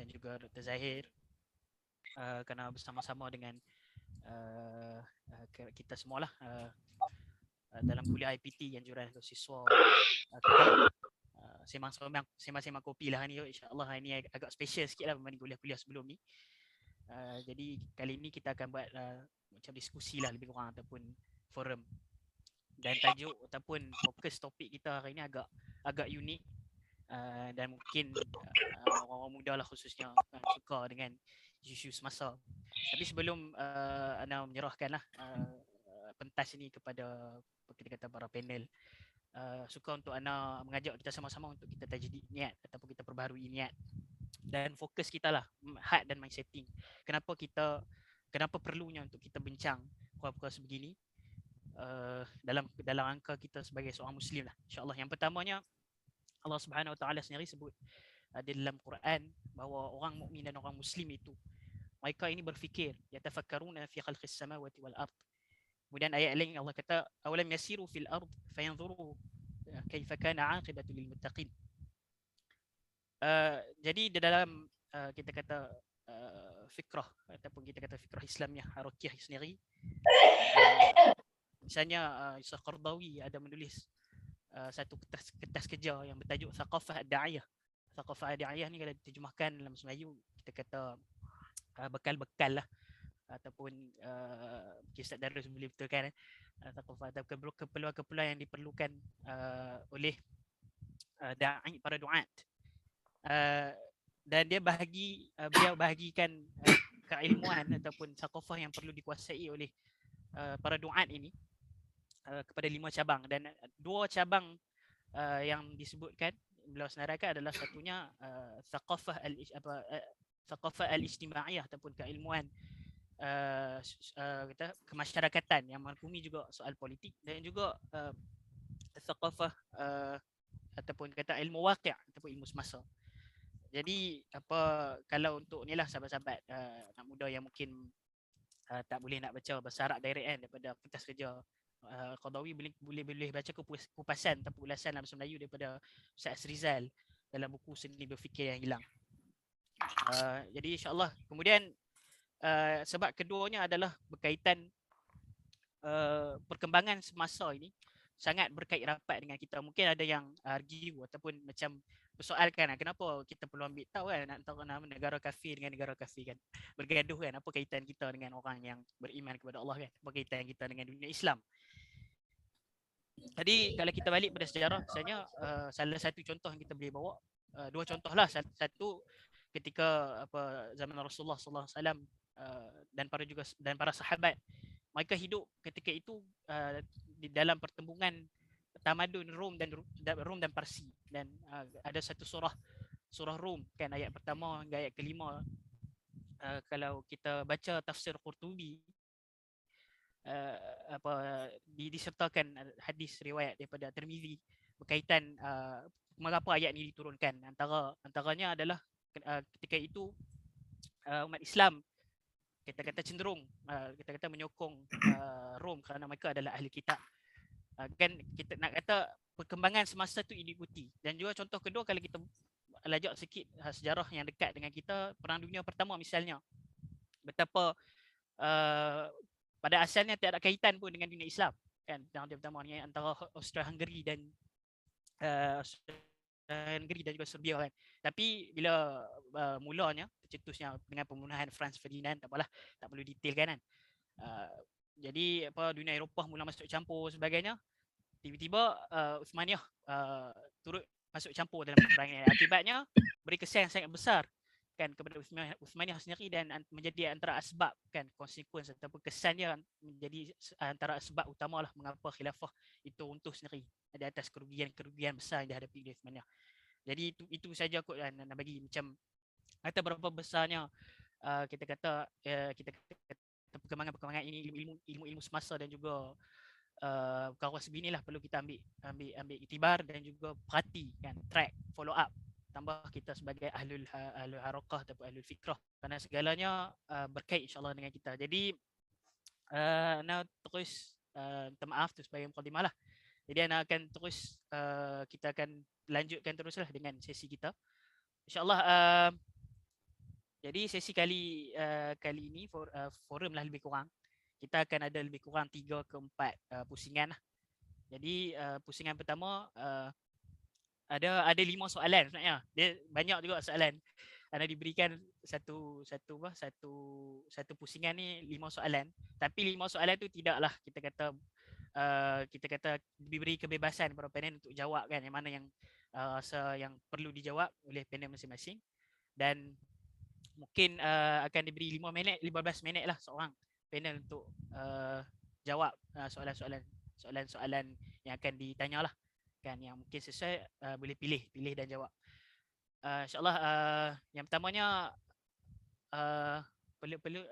juga Dr. Zahir, kerana bersama-sama dengan kita semualah dalam kuliah IPT anjuran untuk siswa kita. Sembang-sembang kopi lah ni, insyaAllah ni agak special sikit lah berbanding kuliah-kuliah sebelum ni. Jadi kali ni kita akan buat macam diskusi lah lebih kurang, ataupun forum. Dan tajuk ataupun fokus topik kita hari ni agak unik, dan mungkin orang-orang muda lah khususnya suka dengan isu-isu semasa. Tapi sebelum Ana menyerahkan lah pentas ini kepada kita kata para panel, suka untuk Ana mengajak kita sama-sama untuk kita tajdid niat ataupun kita perbaharui niat dan fokus kita lah, had dan mind setting. Kenapa perlunya untuk kita bincang perkara sebegini dalam rangka kita sebagai seorang Muslim lah, insyaAllah. Yang pertamanya, Allah Subhanahu Wa Taala sendiri sebut di dalam Quran bahawa orang mukmin dan orang Muslim itu mereka ini berfikir, yatafakkaruna fi khalqis samawati wal ard. Kemudian ayat lain Allah kata, awalam yasiru fil ard fayanzuru kaifa kana aqibatu lil muttaqin. Jadi di dalam kita kata fikrah ataupun kita kata fikrah Islamiah Harakiyah sendiri, misalnya Syekh Qardawi ada menulis satu kertas kerja yang bertajuk Thaqafah Ad-Da'iyah. Thaqafah Ad-Da'iyah ni kalau diterjemahkan dalam bahasa Melayu kita kata bekal-bekal lah, ataupun Ustaz Darus boleh betulkan Thaqafah atau keperluan-keperluan yang diperlukan oleh da'i, para duat. Dan dia beliau bahagikan keilmuan ataupun thaqafah yang perlu dikuasai oleh para duat ini kepada 5 cabang, dan 2 cabang yang disebutkan beliau senaraikan adalah satunya thaqafah al-ijtimaiyah ataupun keilmuan kita kemasyarakatan yang merangkumi juga soal politik, dan juga thaqafah ataupun kata ilmu waqi' ataupun ilmu semasa. Jadi kalau untuk ni lah sahabat-sahabat anak muda yang mungkin tak boleh nak baca bahasa Arab direct kan daripada kertas kerja Qardawi, boleh baca kupasan atau ulasan dalam bahasa Melayu daripada Ustaz Rizal dalam buku Seni Berfikir Yang Hilang. Jadi insyaAllah. Kemudian sebab keduanya adalah berkaitan perkembangan semasa ini sangat berkait rapat dengan kita. Mungkin ada yang argue ataupun macam persoalkan kenapa kita perlu ambil tahu kan antara negara kafir dengan negara kafir kan, bergaduh kan, apa kaitan kita dengan orang yang beriman kepada Allah kan, apa kaitan kita dengan dunia Islam. Jadi kalau kita balik pada sejarah, misalnya salah satu contoh yang kita boleh bawa, 2 contoh lah. Satu ketika zaman Rasulullah sallallahu alaihi wasallam dan para sahabat, mereka hidup ketika itu di dalam pertembungan tamadun Rom dan Parsi, dan ada satu surah Rom kan, ayat pertama hingga ayat kelima. Kalau kita baca tafsir Qurtubi, disertakan hadis riwayat daripada Tirmizi berkaitan mengapa ayat ini diturunkan. Antaranya adalah ketika itu umat Islam kita kata cenderung kita kata menyokong Rom kerana mereka adalah ahli kitab. Kan kita nak kata perkembangan semasa tu diikuti. Dan juga contoh kedua, kalau kita lajak sikit sejarah yang dekat dengan kita, Perang Dunia Pertama misalnya, betapa pada asalnya tak ada kaitan pun dengan dunia Islam kan, Perang Dunia Pertama ni antara Austria-Hungary dan Hungary dan juga Serbia kan. Tapi bila mulanya tercetusnya dengan pembunuhan Franz Ferdinand, tak apalah, tak perlu detailkan kan. Jadi dunia Eropah mula masuk campur sebagainya. Tiba-tiba Uthmaniyah turut masuk campur dalam peperangan. Akibatnya beri kesan yang sangat besar kan kepada Uthmaniyah sendiri, dan menjadi antara asbab kan, konsekuensi ataupun kesan dia menjadi antara asbab utamalah mengapa khilafah itu runtuh sendiri di atas kerugian besar yang dihadapi oleh Uthmaniyah. Jadi itu saja kot nak bagi macam kata berapa besarnya kita kata perkembangan ini, ilmu semasa dan juga perkara sebeginilah perlu kita ambil iktibar dan juga perhati kan, track, follow up, tambah kita sebagai ahlul harakah ataupun ahlul fikrah, kerana segalanya berkait insyaAllah dengan kita. Jadi Ana terus minta maaf tu sebagai mukadimah lah. Jadi Ana akan terus kita akan lanjutkan teruslah dengan sesi kita insyaAllah. Jadi sesi kali ini forum lah lebih kurang. Kita akan ada lebih kurang 3 ke 4 pusingan lah. Jadi pusingan pertama ada 5 soalan sebenarnya. Dia banyak juga soalan. Anda diberikan satu pusingan ni 5 soalan. Tapi 5 soalan tu tidaklah kita kata diberi kebebasan kepada panel untuk jawab kan, yang mana yang perlu dijawab oleh panel masing-masing. Dan mungkin akan diberi 15 minit lah seorang panel untuk jawab soalan-soalan yang akan ditanya lah kan, yang mungkin sesuai boleh pilih dan jawab. InsyaAllah yang pertamanya perlu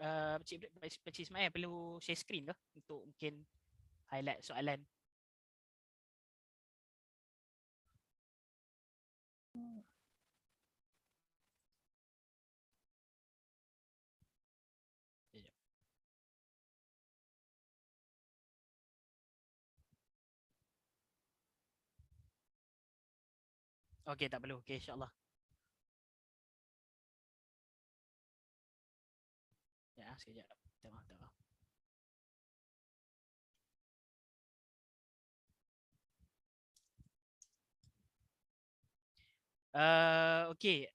Pakcik Ismail perlu share screen ke untuk mungkin highlight soalan. Okey, tak perlu. Okey, insyaAllah. Ya, sekejap. Tengok. Okey.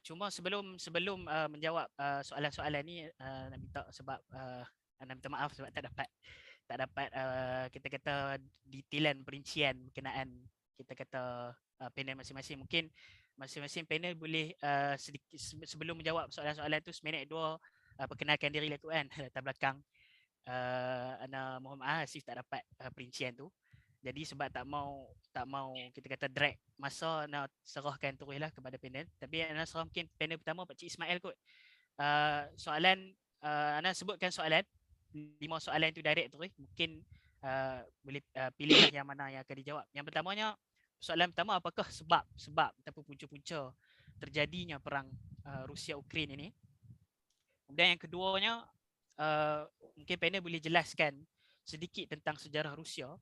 Cuma sebelum menjawab soalan-soalan ni, nak minta sebab nak minta maaf sebab tak dapat kita kata detailan perincian berkenaan kita kata panel masing-masing. Mungkin masing-masing panel boleh sedikit sebelum menjawab soalan-soalan tu seminit dua perkenalkan diri lah tu kan. Latar belakang ana mohon maaf Hasif tak dapat perincian tu. Jadi sebab tak mau kita kata drag masa, nak serahkan teruslah kepada panel. Tapi ana serah mungkin panel pertama Pakcik Ismail kot. Soalan ana sebutkan soalan 5 soalan tu direct terus. Mungkin boleh pilihlah yang mana yang akan dijawab. Yang pertamanya, soalan pertama, apakah sebab ataupun punca-punca terjadinya perang Rusia Ukraine ini? Kemudian yang keduanya, mungkin panel boleh jelaskan sedikit tentang sejarah Rusia.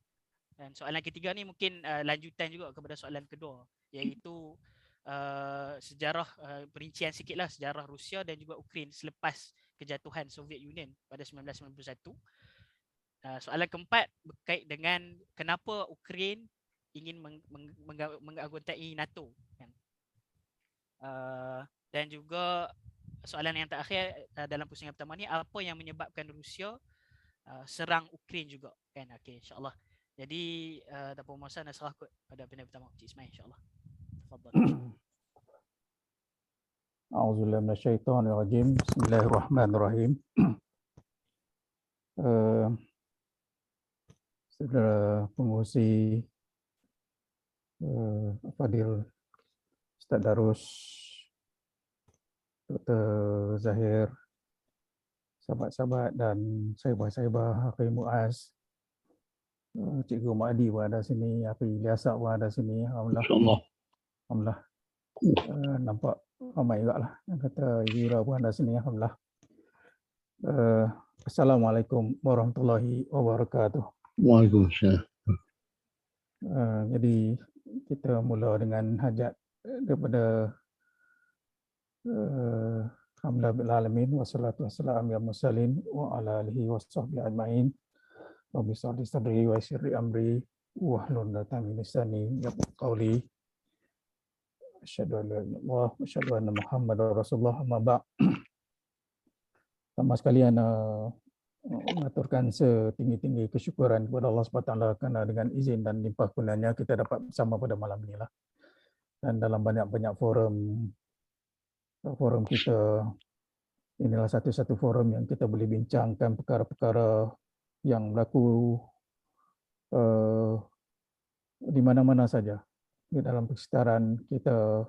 Dan soalan ketiga ni mungkin lanjutan juga kepada soalan kedua, iaitu sejarah perincian sikitlah sejarah Rusia dan juga Ukraine selepas kejatuhan Soviet Union pada 1991. Soalan keempat berkait dengan kenapa Ukraine ingin menganggotai NATO kan. Dan juga soalan yang terakhir dalam pusingan pertama ni, apa yang menyebabkan Rusia serang Ukraine juga kan. Okey, insya-Allah. Jadi tak apa masa nak serah kot pada panel pertama Cik Ismail, insya-Allah. Tafadhal. A'udzubillahi minasyaitonirrajim. Bismillahirrahmanirrahim. Saudara pengurusi Fadil Ustaz Darus, Dr. Zahir, sahabat-sahabat dan sahabat-sahabat Hafiz Muaz, Cikgu Ma'adi pun ada sini, Hafiz Ilyasa pun ada sini. Alhamdulillah. Alhamdulillah. Nampak ramai juga lah. Yang kata Zira pun ada sini. Alhamdulillah. Assalamualaikum warahmatullahi wabarakatuh. Waalaikumsalam. Jadi kita mula dengan hajat daripada Alhamdulillah bil alamin wassalatu wassalamu ala mursalin wa ala alihi washabbihi ajmain. Rabbi shrah li sadri wa yassir li amri wahlul 'uqdatam min lisani yafqahu qawli. Asyhadu an la ilaha illallah wa asyhadu anna Muhammadar Rasulullah, amma ba'd. Sama sekalian mengaturkan setinggi-tinggi kesyukuran kepada Allah SWT kerana dengan izin dan limpah kurnianya kita dapat bersama pada malam inilah. Dan dalam banyak-banyak forum kita, inilah satu-satu forum yang kita boleh bincangkan perkara-perkara yang berlaku di mana-mana saja di dalam persekitaran kita.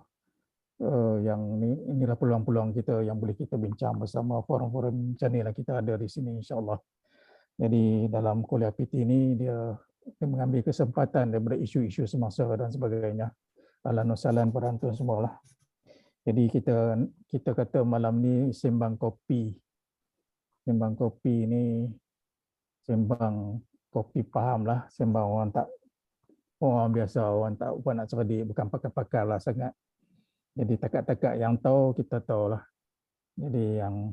Yang inilah peluang-peluang kita yang boleh kita bincang bersama. Forum-forum macam inilah kita ada di sini, insya-Allah. Jadi dalam kuliah PT ini dia mengambil kesempatan daripada isu-isu semasa dan sebagainya. Ahlan wa sahlan pada antum semualah. Jadi kita kata malam ni sembang kopi. Sembang kopi ni sembang kopi fahamlah, sembang orang biasa, orang tak nak cerdik, bukan pakar-pakar lah sangat. Jadi takat-takat yang tahu kita tahulah. Jadi yang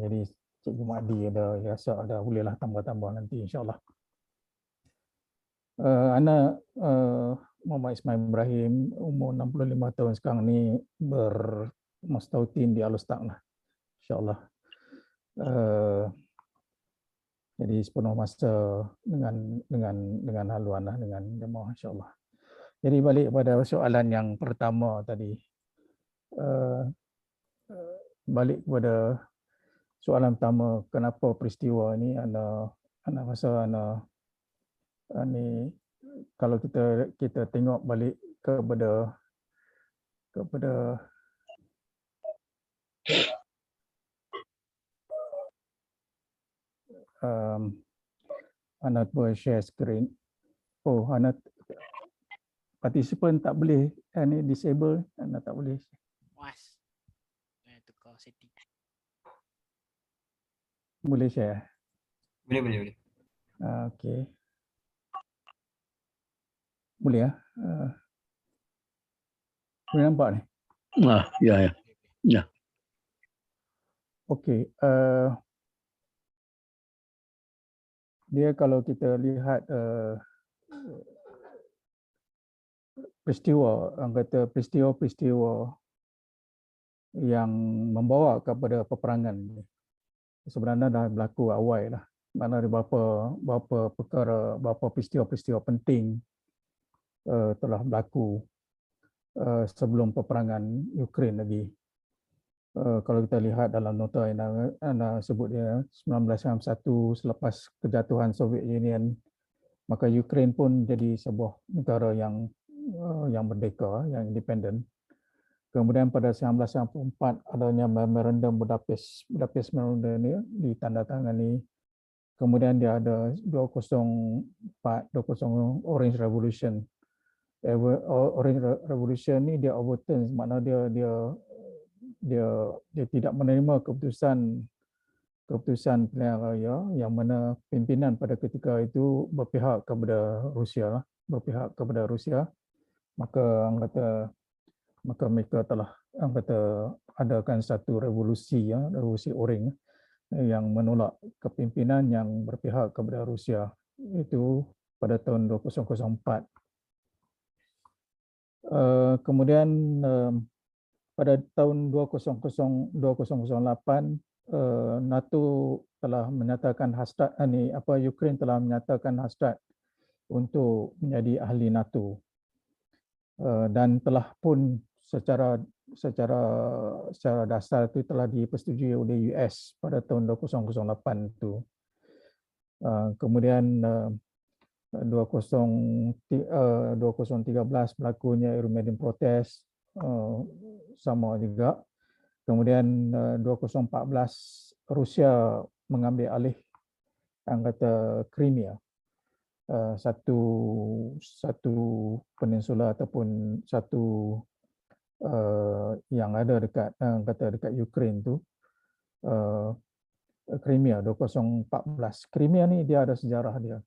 jadi Cikgu Mahdi ada rasa ada bolehlah tambah-tambah nanti insya-Allah. Ana Muhammad Ismail Ibrahim, umur 65 tahun sekarang ni, bermustautin di Alustaq lah, insya-Allah. Jadi sepenuh masa dengan haluan lah, dengan jemaah insya-Allah. Jadi balik pada soalan yang pertama tadi, balik kepada soalan pertama, kenapa peristiwa ini, ana rasa ni, kalau kita tengok balik kepada ana boleh share screen. Oh, ana participant tak boleh, ni disable, ana tak boleh. Mas. Tukar setting. Boleh share? Boleh. Okey. Boleh ya? Boleh nampak ni? Ya. Okey. Dia kalau kita lihat peristiwa yang membawa kepada peperangan ni, sebenarnya dah berlaku awal lah. Mana ada beberapa perkara, beberapa peristiwa-peristiwa penting telah berlaku sebelum peperangan Ukraine lagi. Kalau kita lihat dalam nota yang anda sebut dia 1991, selepas kejatuhan Soviet Union, maka Ukraine pun jadi sebuah negara yang merdeka, yang independen. Kemudian pada 1994 adanya Memorandum Budapest Memorandum ini ditandatangani. Kemudian dia ada 204 Orange Revolution. Orange Revolution ni dia overturn, maknanya dia tidak menerima keputusan pilihan raya yang mana pimpinan pada ketika itu berpihak kepada Rusia, maka mereka telah adakan satu revolusi Orange yang menolak kepimpinan yang berpihak kepada Rusia, itu pada tahun 2004. Kemudian pada tahun 2008 NATO telah menyatakan hasrat Ukraine telah menyatakan hasrat untuk menjadi ahli NATO, dan telah pun secara dasar itu telah dipersetujui oleh US pada tahun 2008 itu. Kemudian 2013 berlakunya Euromaidan protest, sama juga. Kemudian 2014 Rusia mengambil alih Crimea, satu peninsula ataupun satu yang ada dekat Ukraine tu, Crimea 2014. Crimea ni dia ada sejarah dia.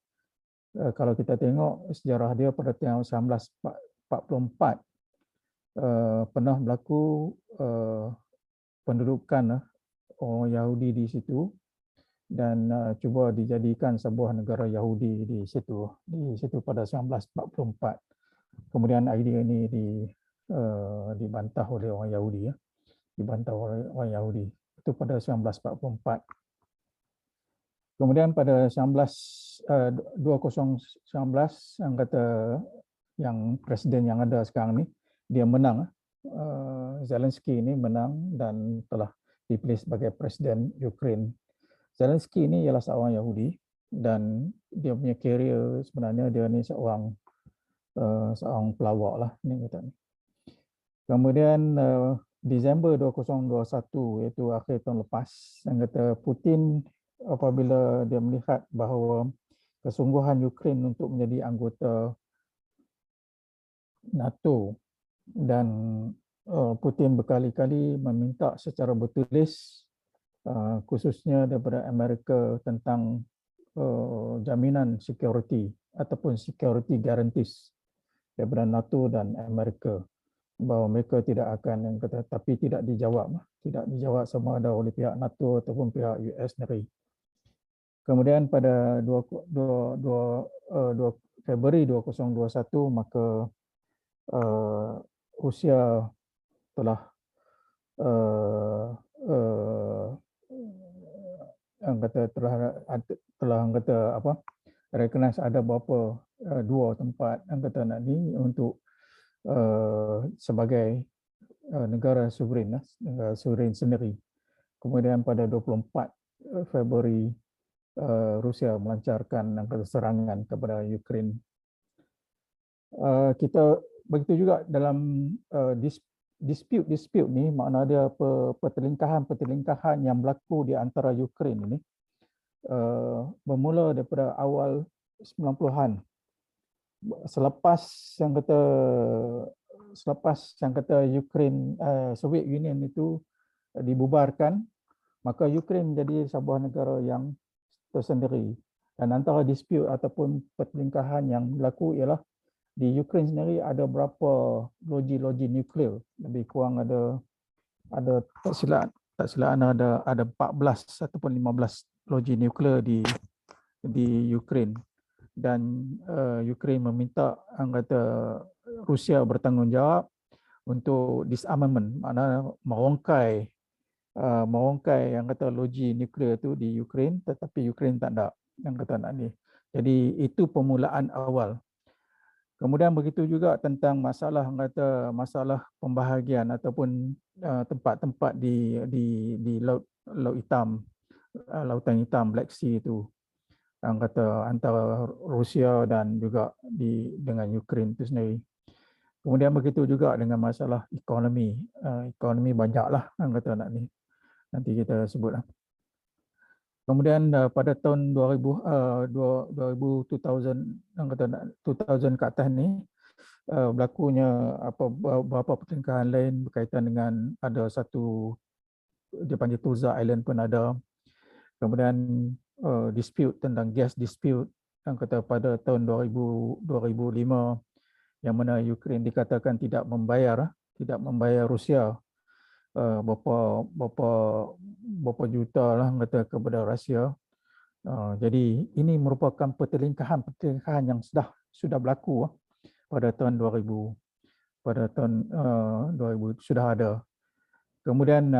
Kalau kita tengok sejarah dia pada tahun 1944 pernah berlaku pendudukan orang Yahudi di situ dan cuba dijadikan sebuah negara Yahudi di situ pada 1944. Kemudian idea ini dibantah oleh orang Yahudi, itu pada 1944. Kemudian pada 2019 yang presiden yang ada sekarang ni dia menang, Zelensky ini menang dan telah dipilih sebagai presiden Ukraine. Zelensky ini ialah seorang Yahudi dan dia punya career sebenarnya dia ni seorang pelawak lah ni kata ni. Kemudian Disember 2021, iaitu akhir tahun lepas, yang kata Putin apabila dia melihat bahawa kesungguhan Ukraine untuk menjadi anggota NATO, dan Putin berkali-kali meminta secara bertulis khususnya daripada Amerika tentang jaminan security ataupun security guarantees daripada NATO dan Amerika. bahawa mereka tidak akan yang kata, tapi tidak dijawab sama ada oleh pihak NATO ataupun pihak US sendiri. Kemudian pada 2 Februari 2021 maka Rusia telah yang kata telah yang kata apa recognize ada beberapa 2 tempat yang kata nak ni untuk sebagai negara suveran sendiri. Kemudian pada 24 Februari Rusia melancarkan serangan kepada Ukraine. Kita begitu juga dalam dispute ni, makna dia pertelingkahan yang berlaku di antara Ukraine ini bermula daripada awal 90-an. Selepas yang kata Ukraine Soviet Union itu dibubarkan, maka Ukraine menjadi sebuah negara yang tersendiri. Dan antara dispute ataupun pertelingkahan yang berlaku ialah di Ukraine sendiri ada berapa loji nuklear, lebih kurang ada tak silap ada 14 ataupun 15 loji nuklear di Ukraine. Dan Ukraine meminta anggota Rusia bertanggungjawab untuk disarmament, maknanya merongkai yang kata loji nuklear tu di Ukraine, tetapi Ukraine tak ada yang kata nak ni. Jadi itu permulaan awal. Kemudian begitu juga tentang masalah pembahagian ataupun tempat-tempat di Laut Hitam, Lautan Hitam, Black Sea itu, yang kata antara Rusia dan juga dengan Ukraine itu sendiri. Kemudian begitu juga dengan masalah ekonomi banyaklah yang kata nak ni. Nanti kita sebutlah. Kemudian pada tahun 2000 ke atas ni berlakunya beberapa pertelingkahan lain berkaitan dengan ada satu dia panggil Tulsa Island pun ada. Kemudian dispute tentang gas dispute yang kata pada tahun 2005 yang mana Ukraine dikatakan tidak membayar Rusia berapa juta lah kata kepada Rusia. Jadi ini merupakan pertelingkahan yang sudah berlaku pada tahun 2000 sudah ada. Kemudian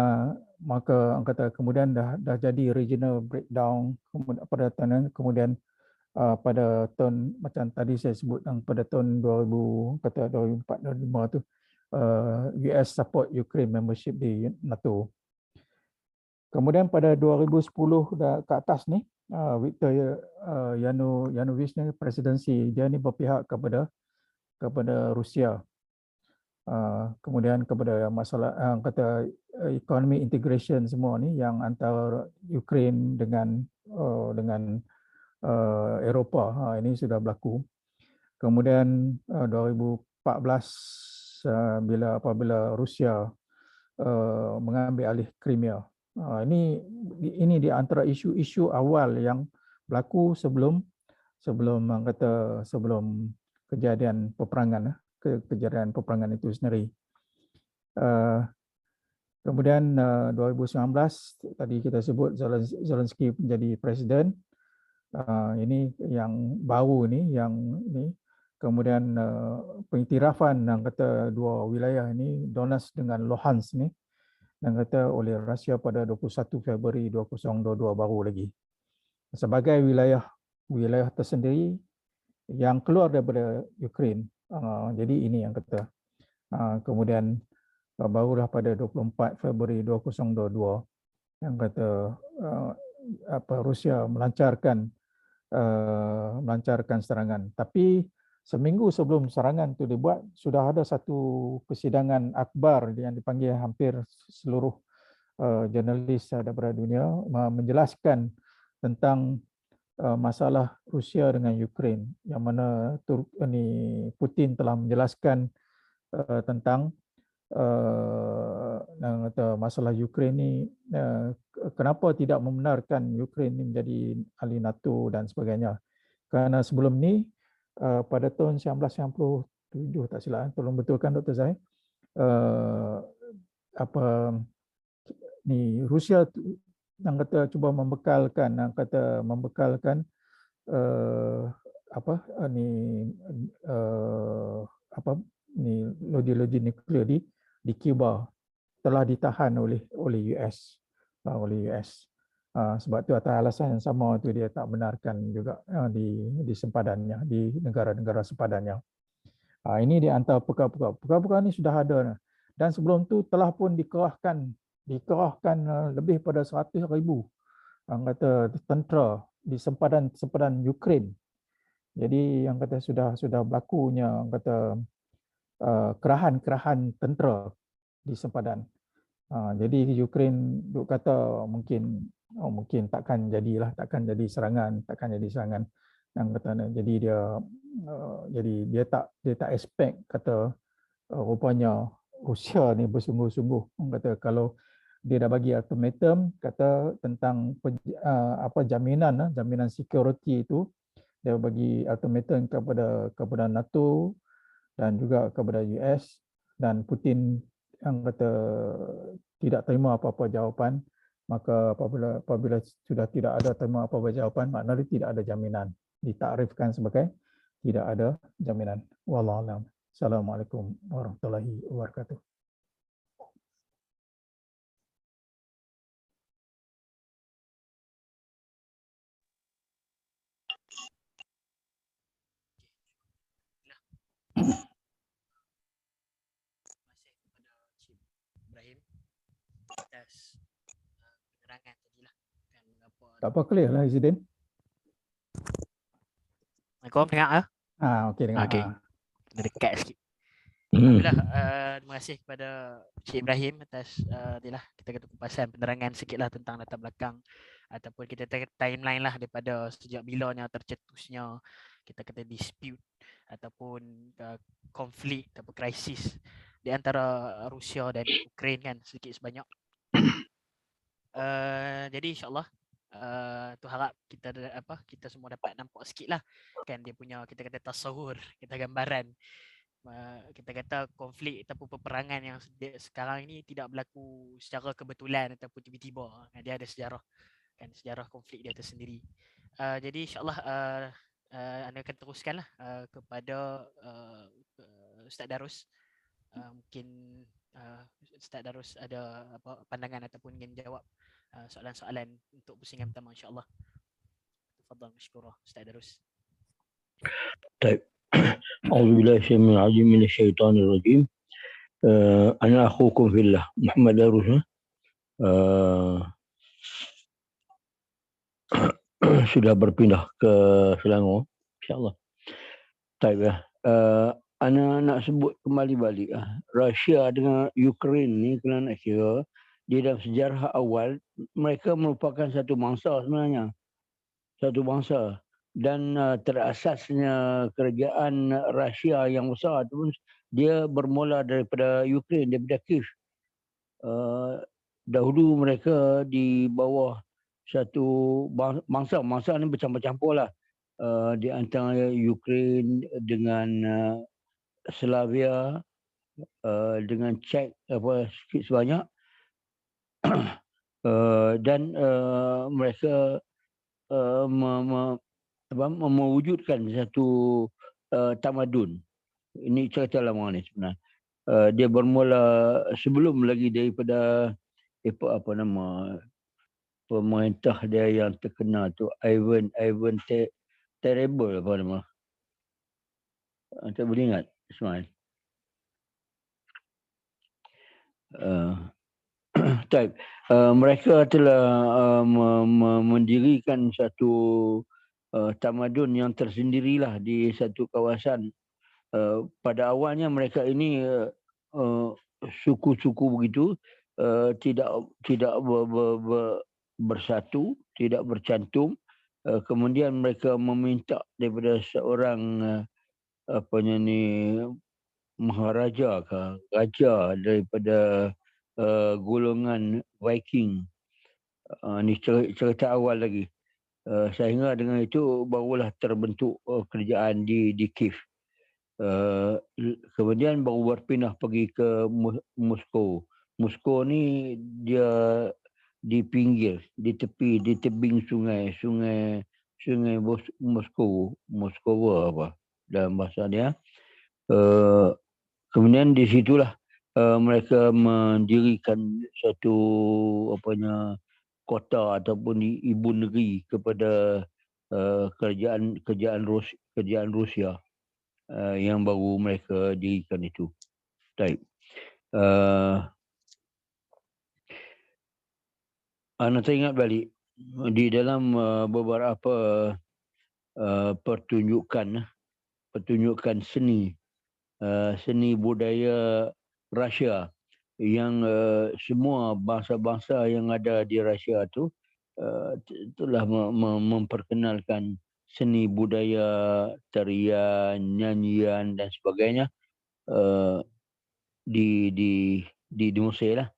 maka kemudian dah jadi regional breakdown pada tahun kemudian pada tahun macam tadi saya sebut pada tahun 2004 2005 tu US support Ukraine membership di NATO. Kemudian pada 2010 ke atas ni Viktor Yanukovych ni presidensi dia ni berpihak kepada Rusia. Kemudian kepada masalah kata economy integration semua ni yang antara Ukraine dengan Eropah ini sudah berlaku. Kemudian 2014 apabila Rusia mengambil alih Crimea. Ini di antara isu-isu awal yang berlaku sebelum kejadian peperangan itu sendiri. Kemudian 2019 tadi kita sebut Zelensky menjadi presiden. Ini yang baru ni kemudian pengiktirafan yang kata dua wilayah ini Donetsk dengan Luhansk ni yang kata oleh Rusia pada 21 Februari 2022 baru lagi sebagai wilayah tersendiri yang keluar daripada Ukraine. Jadi ini yang kata. Kemudian barulah pada 24 Februari 2022 yang kata Rusia melancarkan serangan. Tapi seminggu sebelum serangan itu dibuat sudah ada satu persidangan akbar yang dipanggil hampir seluruh jurnalis daripada dunia menjelaskan tentang masalah Rusia dengan Ukraine yang mana Putin telah menjelaskan tentang masalah Ukraine ni kenapa tidak membenarkan Ukraine menjadi ahli NATO dan sebagainya. Kerana sebelum ni pada tahun 1997 tak silap, tolong betulkan Dr. Zahid, apa ni Rusia yang kata cuba membekalkan apa ni apa ni logik nuklear di Cuba telah ditahan oleh US. Sebab tu atas alasan yang sama tu dia tak benarkan juga di sempadannya, di negara-negara sempadannya. Ini di antara perkara-perkara ni sudah ada, dan sebelum tu telah pun dikerahkan lebih pada 100,000 kata tentera di sempadan Ukraine. Jadi yang kata sudah berlakunya kata kerahan tentera di sempadan. Jadi Ukraine duk kata mungkin takkan jadi serangan. Yang kata jadi dia tak expect kata rupanya Rusia ni bersungguh-sungguh. Kata kalau dia dah bagi ultimatum kata tentang jaminan security itu, dia bagi ultimatum kepada NATO dan juga kepada US, dan Putin yang kata tidak terima apa-apa jawapan, maka apabila sudah tidak ada terima apa-apa jawapan, maknanya tidak ada jaminan, ditakrifkan sebagai tidak ada jaminan. Wallahu a'lam. Assalamualaikum warahmatullahi wabarakatuh. Atas penerangan tadilah kan mengapa. Tak apa, clear lah Izidin. Assalamualaikum, dengar ah? Okey dengar. Okey. Dekat sikit. Alhamdulillah, terima kasih kepada Cik Ibrahim atas kita kata kupasan penerangan sikitlah tentang latar belakang ataupun kita timeline lah daripada sejak bilanya tercetusnya kita kata dispute ataupun konflik ataupun krisis di antara Rusia dan Ukraine kan sedikit sebanyak. Jadi insyaAllah tu harap kita semua dapat nampak sikit lah kan dia punya kita kata tasawur, kita gambaran kita kata konflik ataupun peperangan yang sekarang ini tidak berlaku secara kebetulan ataupun tiba-tiba. Dia ada sejarah kan, sejarah konflik dia tersendiri. Jadi insyaAllah anda akan teruskanlah kepada Ustaz Darus. Mungkin Ustaz Darus ada pandangan ataupun ingin jawab soalan-soalan untuk pusingan pertama insyaAllah. Tafadhal mashkurah Ustaz Darus. Baik. A'udzubillahi minasyaitonir rajim. Ana akhukum fillah Muhammad Darus. Sudah berpindah ke Selangor insya-Allah. Baik ya. Ana nak sebut kembali balik Rusia dengan Ukraine ni kerana nak kira di dalam sejarah awal mereka merupakan satu bangsa sebenarnya. Satu bangsa, dan terasasnya kerajaan Rusia yang besar tu pun dia bermula daripada Ukraine, daripada Kiev. Dahulu mereka di bawah satu bangsa ni bercampur-campur lah. Di antara Ukraine dengan Slavia, dengan Czech sikit sebanyak. Dan mereka mewujudkan satu tamadun. Ini cerita lama ni sebenarnya. Dia bermula sebelum lagi daripada pemerintah dia yang terkenal tu, Ivan Terrible apa nama. Tak boleh ingat Ismail. Mereka telah mendirikan satu tamadun yang tersendirilah di satu kawasan. Pada awalnya mereka ini suku-suku begitu, tidak bersatu, tidak bercantum. Kemudian mereka meminta daripada seorang maharaja ke raja daripada golongan Viking. Ini cerita awal lagi. Sehingga dengan itu barulah terbentuk kerajaan di Kiev. Kemudian baru berpindah pergi ke Moskow. Moskow ni dia di pinggir, di tepi, di tebing sungai Moskow, Moskowa apa dalam bahasa dia. Kemudian di situlah mereka mendirikan satu kota ataupun ibu negeri kepada kerajaan Rusia yang baru mereka dirikan itu. Baik. Anda teringat balik di dalam beberapa pertunjukan seni budaya Rusia yang semua bangsa-bangsa yang ada di Rusia tu telah memperkenalkan seni budaya, tarian, nyanyian dan sebagainya di Mesir lah.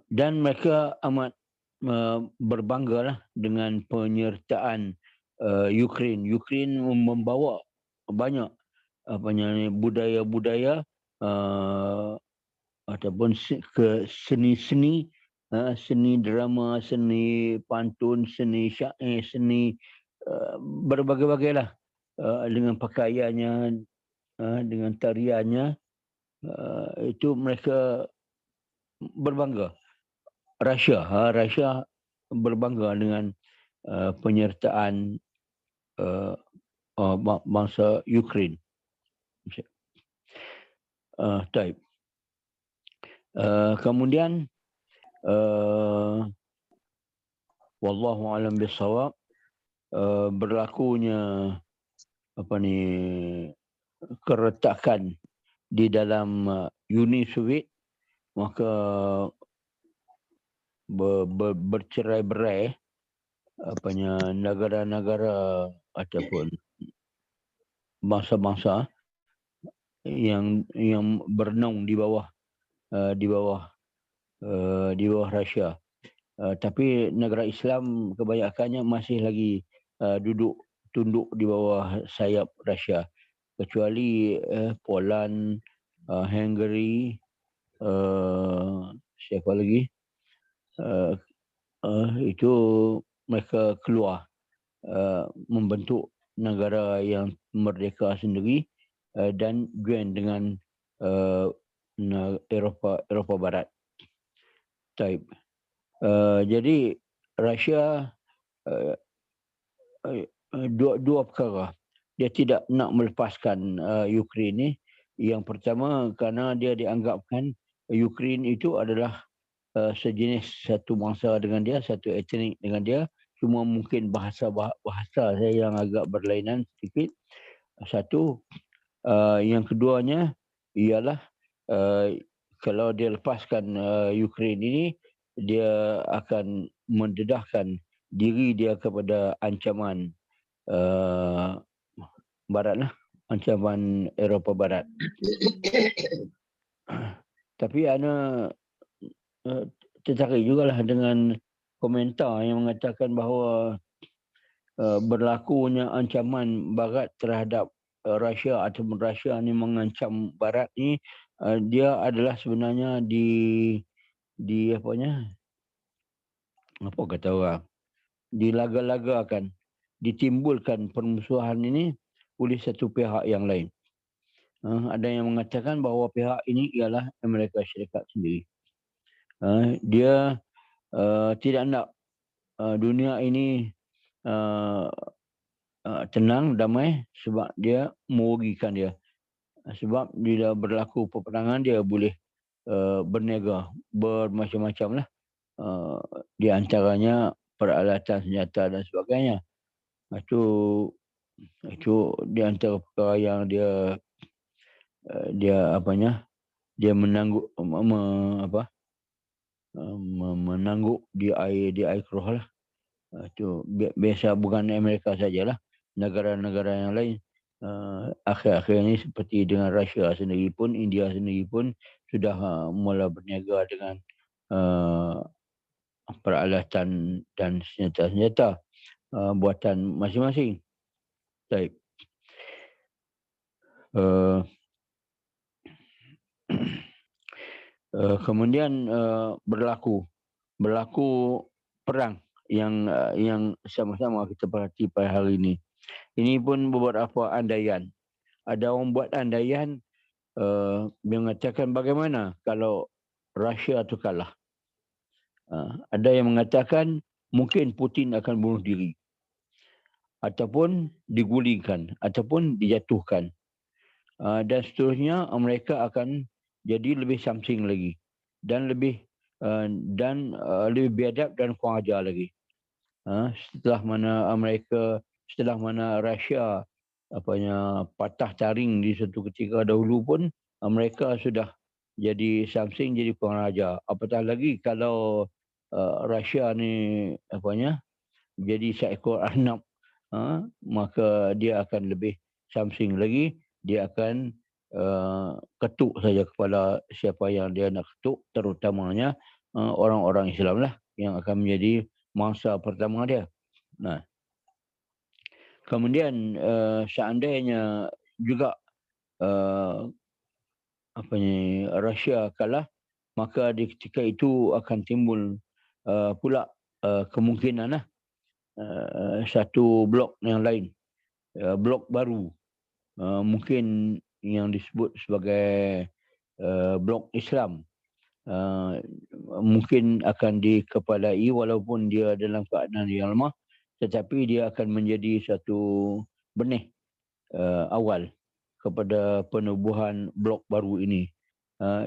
Dan mereka amat berbanggalah dengan penyertaan Ukraine. Ukraine membawa banyak budaya-budaya ataupun seni drama, seni pantun, seni syair, seni berbagai-bagai lah, dengan pakaiannya, dengan tariannya, itu mereka berbangga. Rusia berbangga dengan penyertaan bangsa Ukraine. Type. Kemudian wallahu alam bisawab, berlakunya keretakan di dalam Uni Soviet, maka bercerai-berai negara-negara ataupun bangsa-bangsa yang bernaung di bawah Rusia. Tapi negara Islam kebanyakannya masih lagi tunduk di bawah sayap Rusia, kecuali Poland, Hungary, siapa lagi, itu mereka keluar membentuk negara yang merdeka sendiri dan join dengan Eropah Barat. Type. Jadi Rusia dua perkara. Dia tidak nak melepaskan Ukraine ni. Yang pertama, kerana dia dianggapkan Ukraine itu adalah sejenis, satu bangsa dengan dia, satu etnik dengan dia. Cuma mungkin bahasa saya yang agak berlainan sedikit. Satu. Yang keduanya ialah kalau dia lepaskan Ukraine ini, dia akan mendedahkan diri dia kepada ancaman Barat lah, ancaman Eropah Barat. Tapi ana tertarik jugalah dengan komentar yang mengatakan bahawa berlakunya ancaman Barat terhadap Rusia ataupun Rusia ni mengancam Barat ni, dia adalah sebenarnya dilaga-lagakan, ditimbulkan permusuhan ini oleh satu pihak yang lain. Ada yang mengatakan bahawa pihak ini ialah Amerika Syarikat sendiri. Dia tidak nak dunia ini tenang, damai, sebab dia merugikan dia. Sebab bila berlaku peperangan, dia boleh berniaga bermacam-macam lah. Di antaranya peralatan senjata dan sebagainya. Itu di antara perkara yang dia menangguk di air keruh lah. Itu biasa, bukan Amerika sajalah, negara-negara yang lain akhir-akhir ini seperti dengan Rusia sendiri pun, India sendiri pun sudah mula berniaga dengan peralatan dan senjata-senjata. buatan masing-masing. Baik. Kemudian berlaku perang yang sama-sama kita perhati pada hari ini. Ini pun beberapa andaian. Ada orang buat andaian mengatakan bagaimana kalau Rusia itu kalah. Ada yang mengatakan mungkin Putin akan bunuh diri, ataupun digulingkan, ataupun dijatuhkan, dan seterusnya. Mereka akan jadi lebih samsing lagi dan lebih biadab dan kurang ajar lagi. Setelah mana Rusia patah taring di satu ketika dahulu pun, mereka sudah jadi samsing, jadi kurang ajar. Apatah lagi kalau Rusia ni jadi seekor anak, maka dia akan lebih samsing lagi. Dia akan ketuk saja kepala siapa yang dia nak ketuk, terutamanya orang-orang Islam lah yang akan menjadi mangsa pertama dia. Nah, kemudian seandainya juga Rusia kalah, maka di ketika itu akan timbul pula kemungkinan satu blok yang lain, blok baru, mungkin yang disebut sebagai blok Islam, mungkin akan dikepalai walaupun dia dalam keadaan yang lemah, tetapi dia akan menjadi satu benih awal kepada penubuhan blok baru ini,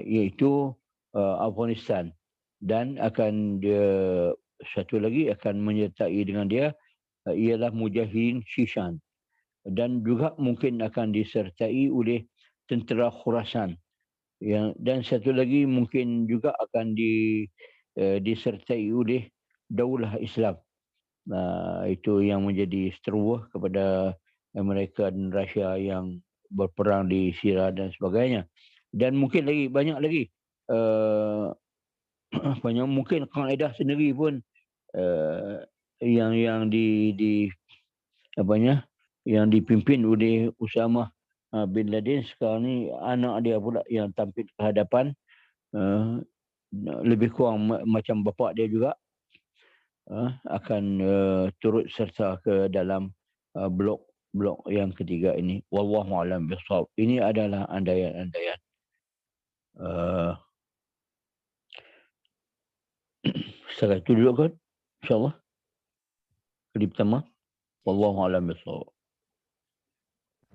iaitu Afghanistan, dan akan dia satu lagi akan menyertai dengan dia ialah Mujahidin Shishan, dan juga mungkin akan disertai oleh tentera Khurasan, dan satu lagi mungkin juga akan disertai oleh Daulah Islam. Itu yang menjadi seteruah kepada Amerika dan Rusia yang berperang di Syria dan sebagainya. Dan mungkin lagi banyak lagi mungkin Qaedah sendiri pun yang dipimpin oleh Usama bin Laden. Sekarang ni anak dia pula yang tampil ke hadapan, lebih kurang macam bapa dia juga, akan turut serta ke dalam blok yang ketiga ini. Wallahu a'lam bishawab. Ini adalah andaian-andaian. Setakat itu dulu kan, insyaAllah. Kali pertama. Wallahu a'lam bishawab.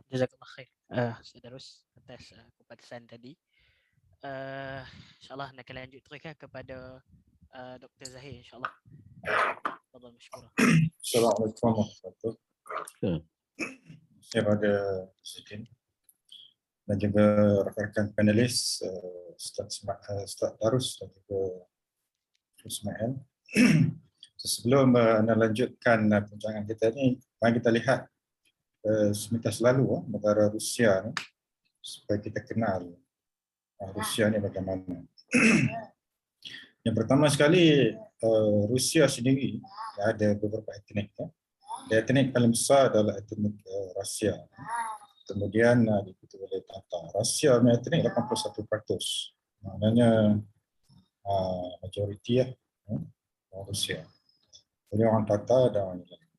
Jazakallah khair. Sadarus atas keputusan tadi. InsyaAllah nak lanjut teruskan kepada Dr. Zahir, insyaAllah. Tafadhal masykurah. Assalamualaikum warahmatullahi wabarakatuh. Saya pada Sidin dan juga rakan-rakan panelis, Ustaz Darus dan juga Ismail. Sebelum melanjutkan perbincangan kita ni, mari kita lihat semintas lalu negara Rusia ni, supaya kita kenal Rusia ni bagaimana. Yang pertama sekali, Rusia sendiri ada beberapa etnik. Etnik paling besar adalah etnik Rusia. Kemudian diikuti oleh Tatar. Rusia punya etnik 81%. Maknanya majoriti orang Rusia. Jadi orang Tatar dan orang lain.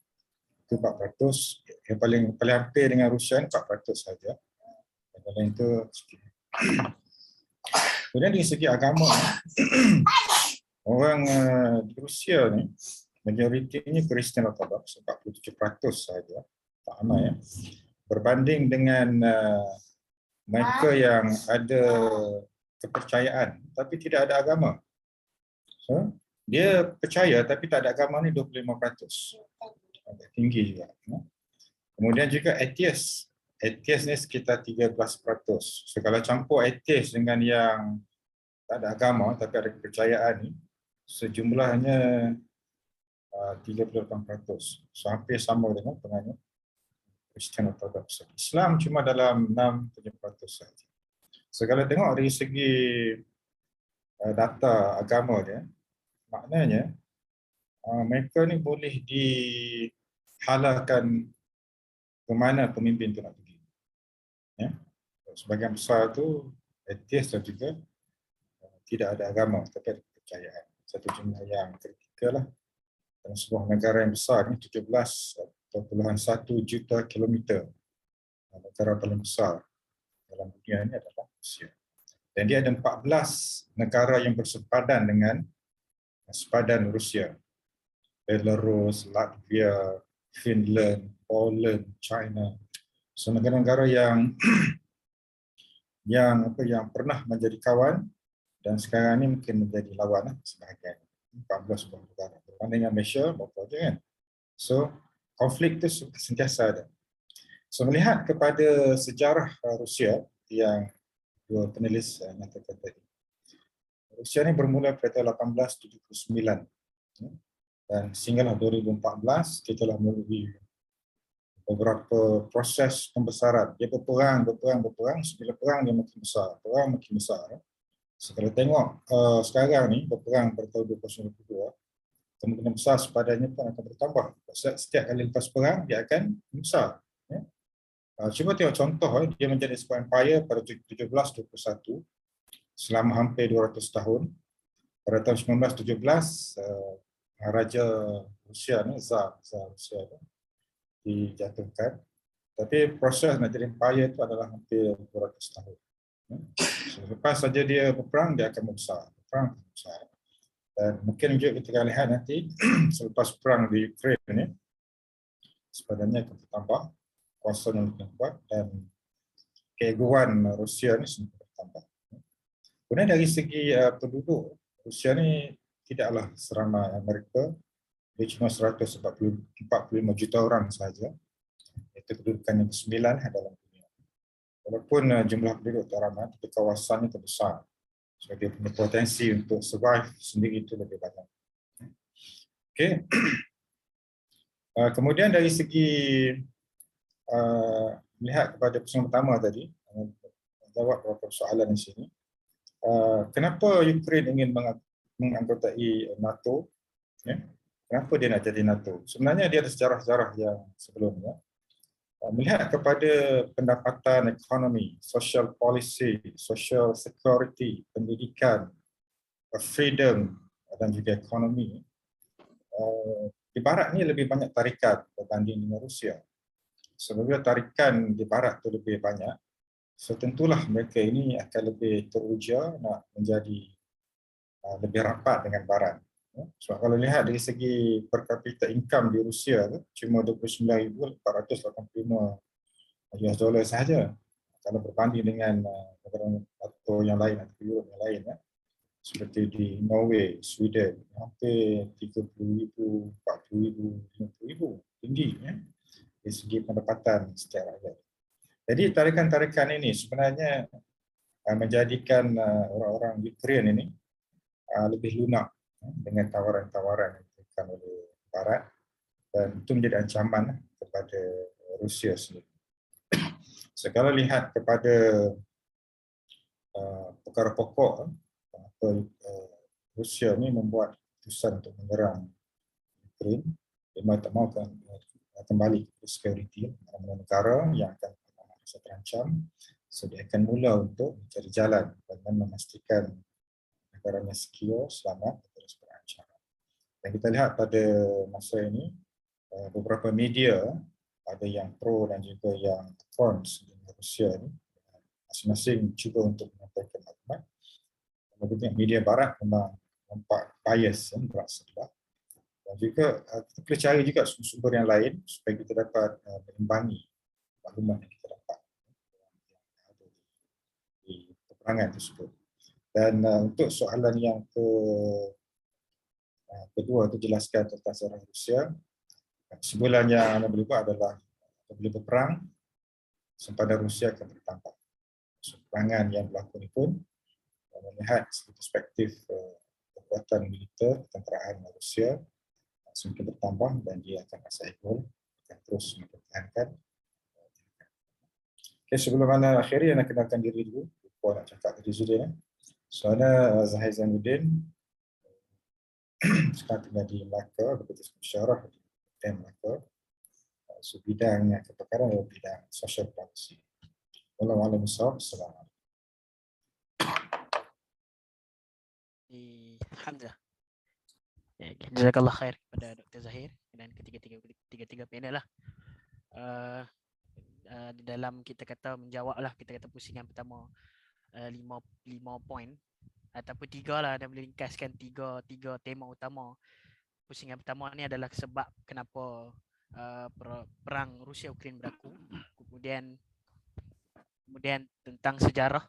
Itu 4%. Yang paling hampir dengan Rusia ni 4% saja. Yang lain itu sedikit. Kemudian dari segi agama, orang di Rusia ni majoritinya Kristian Ortodoks, 47% saja, tak ramai ya. Berbanding dengan mereka yang ada kepercayaan tapi tidak ada agama. So, dia percaya tapi tak ada agama ni 25%. Agak tinggi juga. Kemudian juga atheist. Atheist ni sekitar 13%. So, kalau campur atheist dengan yang tak ada agama tapi ada kepercayaan ni, sejumlahnya 38%. So, hampir sama dengan penganut Kristian Ortodoks. Islam cuma dalam 6% saja. So, kalau tengok dari segi data agama dia, maknanya mereka ni boleh halakan ke mana pemimpin itu nak pergi. Ya. Sebagian besar itu atheis dan juga tidak ada agama, tapi ada kepercayaan. Satu jumlah yang kritikal lah. Dalam sebuah negara yang besar ni 17.1 juta kilometer. Negara paling besar dalam dunia ini adalah Rusia. Dan dia ada 14 negara yang bersepadan dengan sepadan Rusia. Belarus, Latvia, Finland, Poland, China. So negara-negara yang yang pernah menjadi kawan dan sekarang ini mungkin menjadi lawan sebahagian. 14 buah negara. Berbanding dengan Malaysia, berapa je kan? So konflik itu sentiasa ada. So melihat kepada sejarah Rusia yang dua penulis nyatakan tadi. Rusia ini bermula pada 1879. Dan sehinggalah 2014 kita telah melalui beberapa proses pembesaran. Dia berperang. Sebila perang dia makin besar. So, kalau tengok sekarang ni berperang pada tahun 2022, kemungkinan besar sepadannya pun akan bertambah. Setiap kali lepas perang dia akan besar. Ya. Cuba tengok contoh, dia menjadi sebuah empire pada 1721 selama hampir 200 tahun. Pada tahun 1917 Raja Rusia ni, Tsar Rusia tu, dijatuhkan. Tapi proses nak jadi empire itu adalah hampir 200 tahun. So, lepas saja dia berperang, dia akan membesar. Dan mungkin juga kita akan lihat nanti selepas perang di Ukraine ni, sepadannya akan bertambah, kuasa yang lebih kuat dan keegoan Rusia ni semakin bertambah. Kemudian dari segi penduduk, Rusia ni tidaklah seramai Amerika. Dia cuma 145 juta orang sahaja. Itu kedudukan yang ke-9 dalam dunia. Walaupun jumlah penduduk tak ramai, tapi kawasannya terbesar. So, dia punya potensi untuk survive sendiri itu lebih banyak. Okay. Kemudian dari segi melihat kepada persoalan pertama tadi, jawab beberapa soalan di sini. Kenapa Ukraine ingin menganggotai NATO? Ya? Kenapa dia nak jadi NATO? Sebenarnya dia ada sejarah-sejarah yang sebelumnya. Melihat kepada pendapatan ekonomi, social policy, social security, pendidikan, freedom dan juga ekonomi, di barat ni lebih banyak tarikan berbanding dengan Rusia. Sebab tarikan di barat tu lebih banyak, so tentulah mereka ini akan lebih teruja nak menjadi lebih rapat dengan barat. Sebab kalau lihat dari segi per capita income di Rusia cuma 29,485 US dollar sahaja. Kalau berbanding dengan negara atau yang lain atau Europe yang lain, seperti di Norway, Sweden, hampir 30,000, 40,000, 50,000, tinggi dari segi pendapatan setiap rakyat. Jadi tarikan-tarikan ini sebenarnya menjadikan orang-orang Ukraine ini lebih lunak dengan tawaran-tawaran yang diberikan oleh Barat, dan itu menjadi ancaman kepada Rusia sendiri. So, kalau lihat kepada perkara pokok, Rusia ini membuat keputusan untuk menyerang Ukraine, dia mahu tak mahu kembali ke security, negara yang akan merasa terancam, so dia akan mula untuk mencari jalan bagaimana memastikan negaranya secure, selamat, terus berancaman. Dan kita lihat pada masa ini, beberapa media, ada yang pro dan juga yang cons dengan Rusia ini, masing-masing cuba untuk menyampaikan maklumat. Kemudian media barat memang nampak bias, berat sebelah. Dan juga kita perlu cari juga sumber yang lain supaya kita dapat menyimbangi maklumat yang kita dapat di peperangan tersebut. Dan untuk soalan yang kedua, itu jelaskan tentang sejarah Rusia. Kesimpulan yang anda boleh buat adalah apabila berperang, sempadan Rusia akan bertambah. Peperangan yang berlaku ini pun melihat perspektif kekuatan militer, ketenteraan Rusia semakin bertambah dan dia akan rasa ego, akan terus mempertahankan. Okay, sebelum anda akhiri, anda kenalkan diri dulu. Lupa nak cakap tadi sudah. So, anda Zahid Zainuddin, sekarang tinggal di Melaka, bekerja sebagai pensyarah di Melaka. bidangnya kepakaran adalah bidang social policy. Wallahu a'lam bishawab. Assalamualaikum. Alhamdulillah. Jazakallah khair kepada Dr. Zahir dan ketiga-tiga panel lah. Di dalam kita kata menjawab lah, kita kata pusingan pertama 5 poin ataupun 3 lah, dan boleh ringkaskan tiga tema utama. Pusingan pertama ni adalah sebab kenapa perang Rusia Ukraine berlaku, kemudian tentang sejarah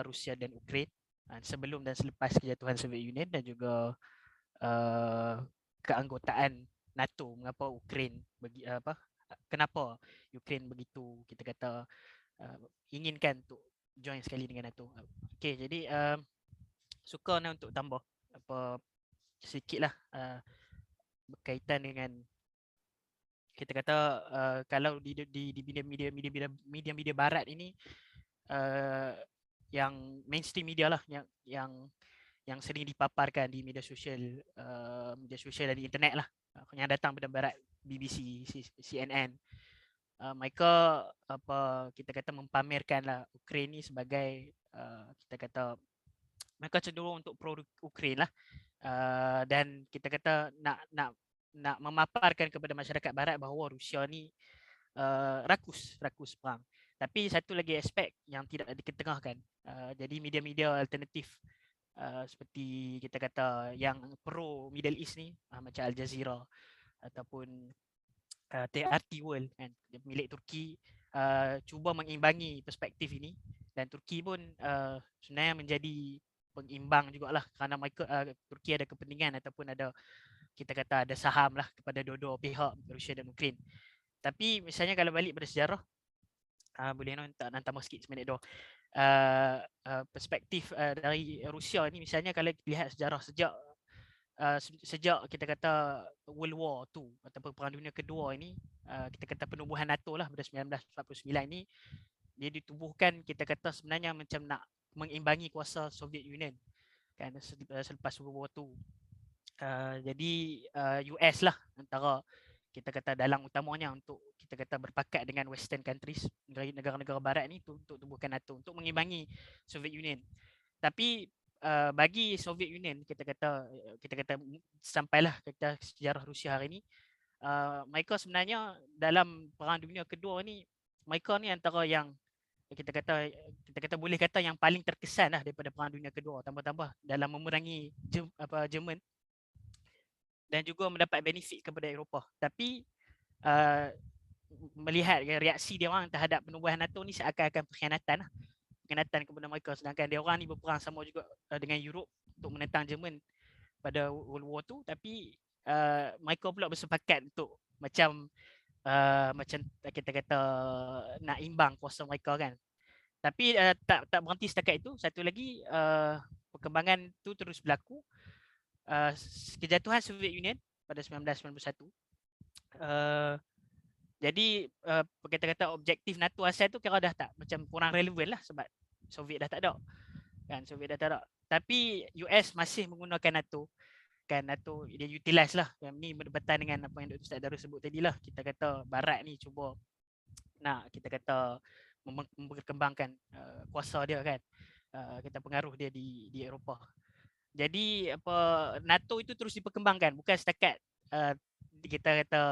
Rusia dan Ukraine sebelum dan selepas kejatuhan Soviet Union, dan juga keanggotaan NATO, mengapa Ukraine kenapa Ukraine begitu kita kata inginkan untuk join sekali dengan NATO. Okey, jadi suka nak untuk tambah sikitlah berkaitan dengan kita kata kalau di media barat ini, yang mainstream media lah, yang sering dipaparkan di media sosial dan di internet lah, yang datang dari barat, BBC, CNN, mereka kita kata mempamerkan lah Ukraine ni sebagai kita kata mereka cenderung untuk pro Ukraine lah, dan kita kata nak memaparkan kepada masyarakat barat bahawa Rusia ni rakus perang. Tapi satu lagi aspek yang tidak diketengahkan, jadi media-media alternatif seperti kita kata yang pro Middle East ni, macam Al Jazeera ataupun RT World kan, milik Turki, cuba mengimbangi perspektif ini, dan Turki pun sebenarnya menjadi pengimbang jugalah, kerana mereka Turki ada kepentingan ataupun ada kita kata ada saham lah kepada dua-dua pihak, Rusia dan Ukraine. Tapi misalnya kalau balik pada sejarah, boleh nak tambah sikit seminit dua. Perspektif dari Rusia ni, misalnya kalau lihat sejarah sejak kita kata World War II ataupun Perang Dunia Kedua ini, kita kata penubuhan NATO lah pada 1949 ni, dia ditubuhkan kita kata sebenarnya macam nak mengimbangi kuasa Soviet Union kan selepas World War II. Jadi US lah antara kita kata dalang utamanya untuk kita kata berpakat dengan Western countries, negara-negara barat ni untuk tubuhkan NATO, untuk mengimbangi Soviet Union. Tapi bagi Soviet Union kita kata sampailah kita sejarah Rusia hari ni, mereka sebenarnya dalam Perang Dunia Kedua ni, mereka ni antara yang kita kata boleh kata yang paling terkesan lah daripada Perang Dunia Kedua, tambah-tambah dalam memerangi Jerman dan juga mendapat benefit kepada Eropah. Tapi melihat reaksi dia orang terhadap penubuhan NATO ni seakan-akan pengkhianatan kepada mereka, sedangkan dia orang ni berperang sama juga dengan Europe untuk menentang Jerman pada World War II, tapi mereka pula bersepakat untuk macam kita kata nak imbang kuasa mereka kan. Tapi tak berhenti setakat itu. Satu lagi perkembangan tu terus berlaku. Kejatuhan Soviet Union pada 1991. Jadi kita kata objektif NATO asal tu kira dah tak macam kurang relevan lah, sebab Soviet dah tak ada. Kan Soviet dah tak ada. Tapi US masih menggunakan NATO. Kan NATO dia utilize lah. Yang ni berdebatan dengan apa yang Dr. Ustaz Darul sebut tadi lah. Kita kata barat ni cuba nak kita kata memperkembangkan kuasa dia kan. Kita pengaruh dia di Eropah. Jadi NATO itu terus diperkembangkan, bukan setakat kita kata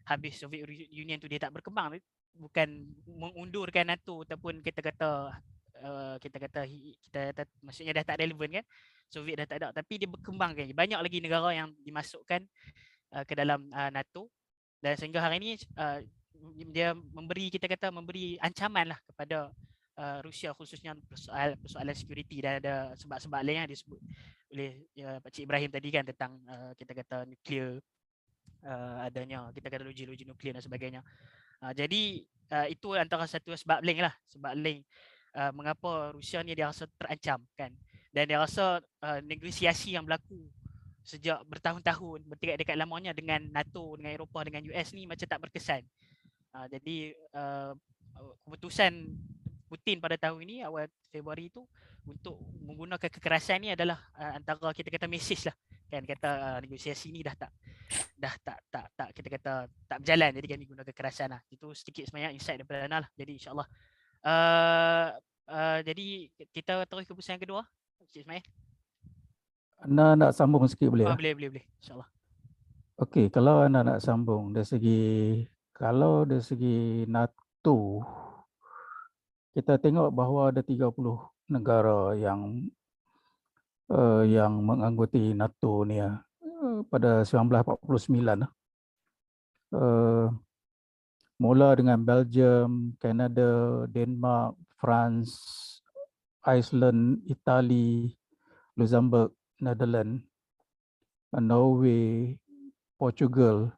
habis Soviet Union tu dia tak berkembang, bukan mengundurkan NATO ataupun kita kata maksudnya dah tak relevan kan, Soviet dah tak ada, tapi dia berkembang kan. Banyak lagi negara yang dimasukkan ke dalam NATO, dan sehingga hari ini dia memberi ancaman lah kepada Rusia, khususnya persoalan security, dan ada sebab-sebab lain yang disebut oleh Pak Cik Ibrahim tadi kan, tentang kita kata nuklear, adanya kita kata logi nuklear dan sebagainya. Jadi itu antara satu sebab lain lah, mengapa Rusia ni dia rasa terancam kan, dan dia rasa negosiasi yang berlaku sejak bertahun-tahun, berdekat-dekat lamanya dengan NATO, dengan Eropah, dengan US ni macam tak berkesan. Jadi keputusan Putin pada tahun ini, awal Februari itu, untuk menggunakan kekerasan ni adalah antara kita kata mesej lah kan, kata negosiasi ni dah tak dah tak kita kata tak berjalan, jadi kami guna kekerasan lah. Itu sedikit sebanyak insight daripada Ana lah. Jadi insyaAllah jadi kita terus ke pusing yang kedua, Cik Ismail. Anda nak sambung sikit boleh? Boleh insyaAllah. Okey, kalau anda nak sambung dari segi NATO, kita tengok bahawa ada 30 negara yang menganggotai NATO ni pada 1949. Mula dengan Belgium, Canada, Denmark, France, Iceland, Itali, Luxembourg, Netherlands, Norway, Portugal,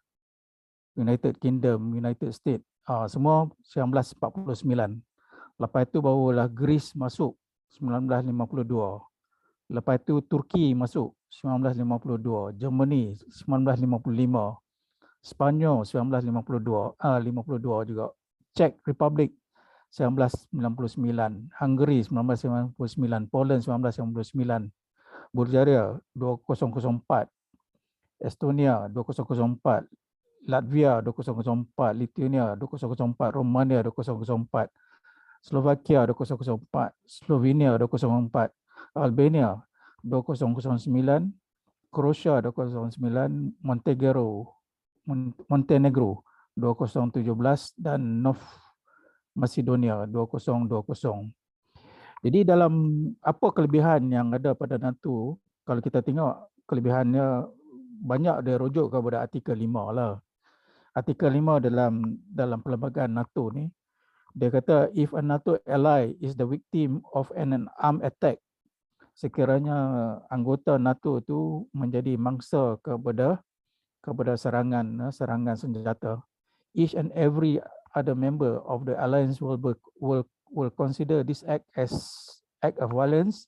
United Kingdom, United States, semua 1949. Lepas itu barulah Greece masuk 1952. Lepas itu Turki masuk 1952, Germany 1955, Spanyol 1952, 52 juga, Czech Republic 1999, Hungary 1999, Poland 1999, Bulgaria 2004, Estonia 2004, Latvia 2004, Lithuania 2004, Romania 2004, Slovakia 2004, Slovenia 2004, Albania 2009, Croatia 2009, Montenegro 2017 dan North Macedonia 2020. Jadi dalam apa kelebihan yang ada pada NATO, kalau kita tengok kelebihannya banyak dia rujuk kepada artikel 5 lah. Artikel 5 dalam perlembagaan NATO ni, dia kata if a NATO ally is the victim of an armed attack, sekiranya anggota NATO tu menjadi mangsa kepada serangan senjata, each and every other member of the alliance will consider this act as act of violence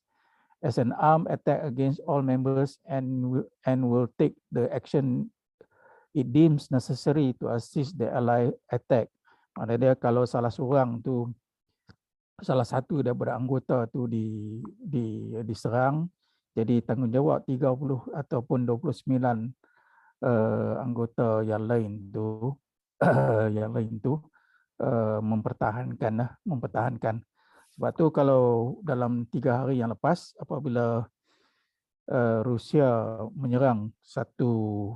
as an armed attack against all members and will take the action it deems necessary to assist the ally attack. Maksudnya kalau salah satu daripada anggota tu diserang, jadi tanggungjawab 30 ataupun 29 anggota yang lain tu mempertahankan. Sebab tu kalau dalam 3 hari yang lepas apabila Rusia menyerang satu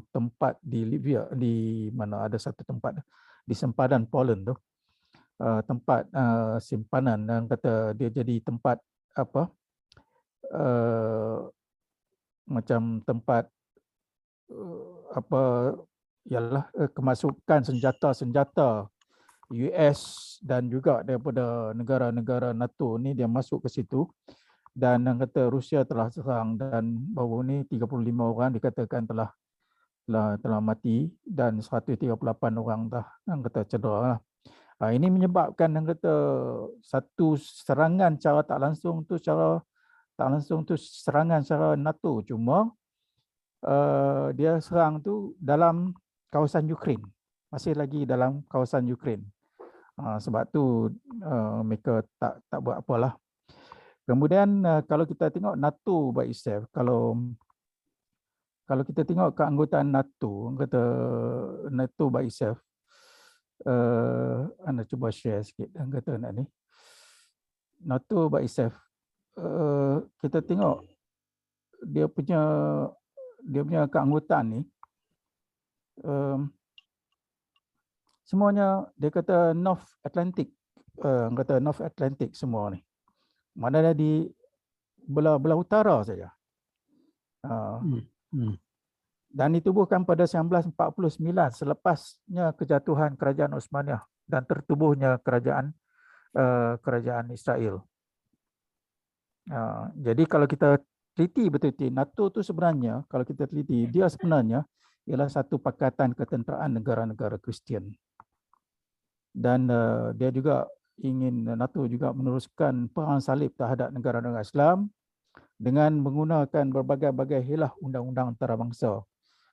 tempat di Libya, di mana ada satu tempat di sempadan Poland tu, tempat simpanan yang kata dia jadi tempat macam tempat kemasukan senjata US dan juga daripada negara-negara NATO ni, dia masuk ke situ. Dan yang kata Rusia telah serang dan baru ni 35 orang dikatakan telah mati dan 138 orang dah yang kata cedera lah. Ini menyebabkan yang kata satu serangan secara tak langsung tu serangan secara NATO, cuma dia serang tu dalam kawasan Ukraine, masih lagi dalam kawasan Ukraine. Sebab tu mereka tak buat apalah. Kemudian kalau kita tengok NATO by itself, kalau kita tengok keanggotaan NATO, kata NATO by itself, anda cuba share sikit kata nak ni. NATO by itself, kita tengok dia punya keanggotaan ni, semuanya dia kata North Atlantic, semua ni. Maknanya di belah utara saja. Dan ditubuhkan pada 1949 selepasnya kejatuhan kerajaan Osmaniyah dan tertubuhnya kerajaan Israel. Jadi kalau kita teliti betul-betul, NATO tu sebenarnya kalau kita teliti, dia sebenarnya ialah satu pakatan ketenteraan negara-negara Kristian. Dan dia juga NATO juga meneruskan perang salib terhadap negara-negara Islam dengan menggunakan berbagai-bagai hilah undang-undang antarabangsa.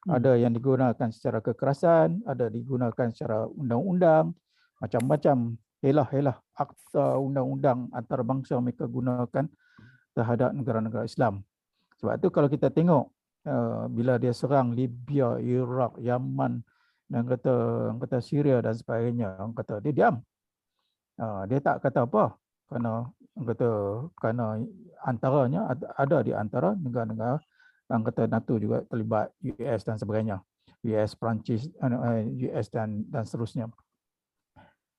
Ada yang digunakan secara kekerasan, ada digunakan secara undang-undang, macam-macam hilah akta undang-undang antarabangsa mereka gunakan terhadap negara-negara Islam. Sebab tu kalau kita tengok bila dia serang Libya, Iraq, Yaman, dan kata Syria dan sebagainya, orang kata dia diam. Dia tak kata apa, kerana antaranya ada di antara negara-negara yang kata NATO juga terlibat, US dan sebagainya, US, Perancis, US dan seterusnya.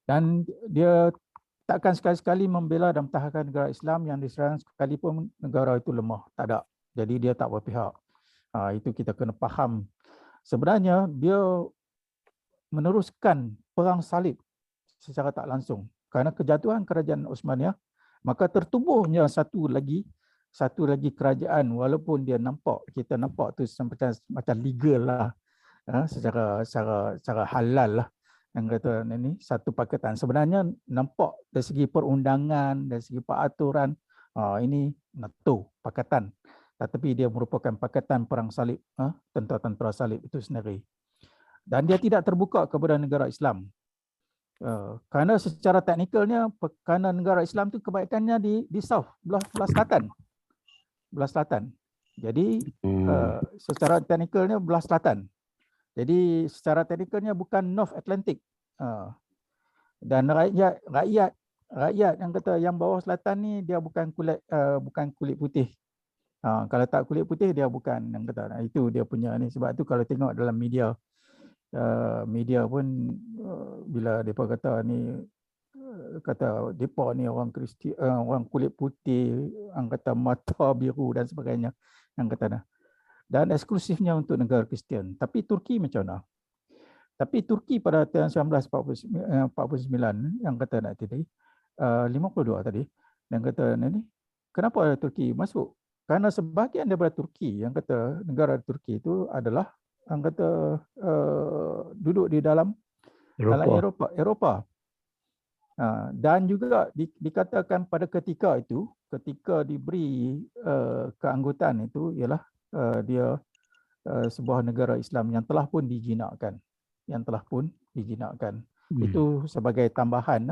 Dan dia takkan sekali-sekali membela dan mentahkan negara Islam yang diserang sekalipun negara itu lemah, tak ada. Jadi dia tak berpihak. Itu kita kena faham. Sebenarnya dia meneruskan perang salib secara tak langsung. Kerana kejatuhan kerajaan Osmaniyah, maka tertubuhnya satu lagi kerajaan, walaupun kita nampak tu macam legal lah, secara halal lah, yang kata ini satu pakatan. Sebenarnya nampak dari segi perundangan, dari segi peraturan, ini NATO pakatan, tetapi dia merupakan pakatan perang salib, tentera-tentera salib itu sendiri. Dan dia tidak terbuka kepada negara Islam. Kerana secara teknikalnya, kerana negara Islam tu kebanyakannya di South, belah selatan. Jadi secara teknikalnya belah selatan. Jadi secara teknikalnya bukan North Atlantic. Dan rakyat yang kata yang bawah selatan ni dia bukan kulit putih. Kalau tak kulit putih dia bukan yang kata. Itu dia punya ni. Sebab tu kalau tengok dalam media pun bila depa kata ni, kata depa ni orang Kristian, orang kulit putih, orang kata mata biru dan sebagainya, yang kata dah. Dan eksklusifnya untuk negara Kristian. Tapi Turki macam mana? Tapi Turki pada tahun 1949 yang kata nak tadi, 52 tadi, yang kata ni, kenapa Turki masuk? Kerana sebahagian daripada Turki, yang kata negara Turki itu adalah yang kata duduk di dalam Eropah. Dan juga dikatakan pada ketika itu, ketika diberi keanggotaan itu, ialah dia sebuah negara Islam yang telah pun dijinakkan. Itu sebagai tambahan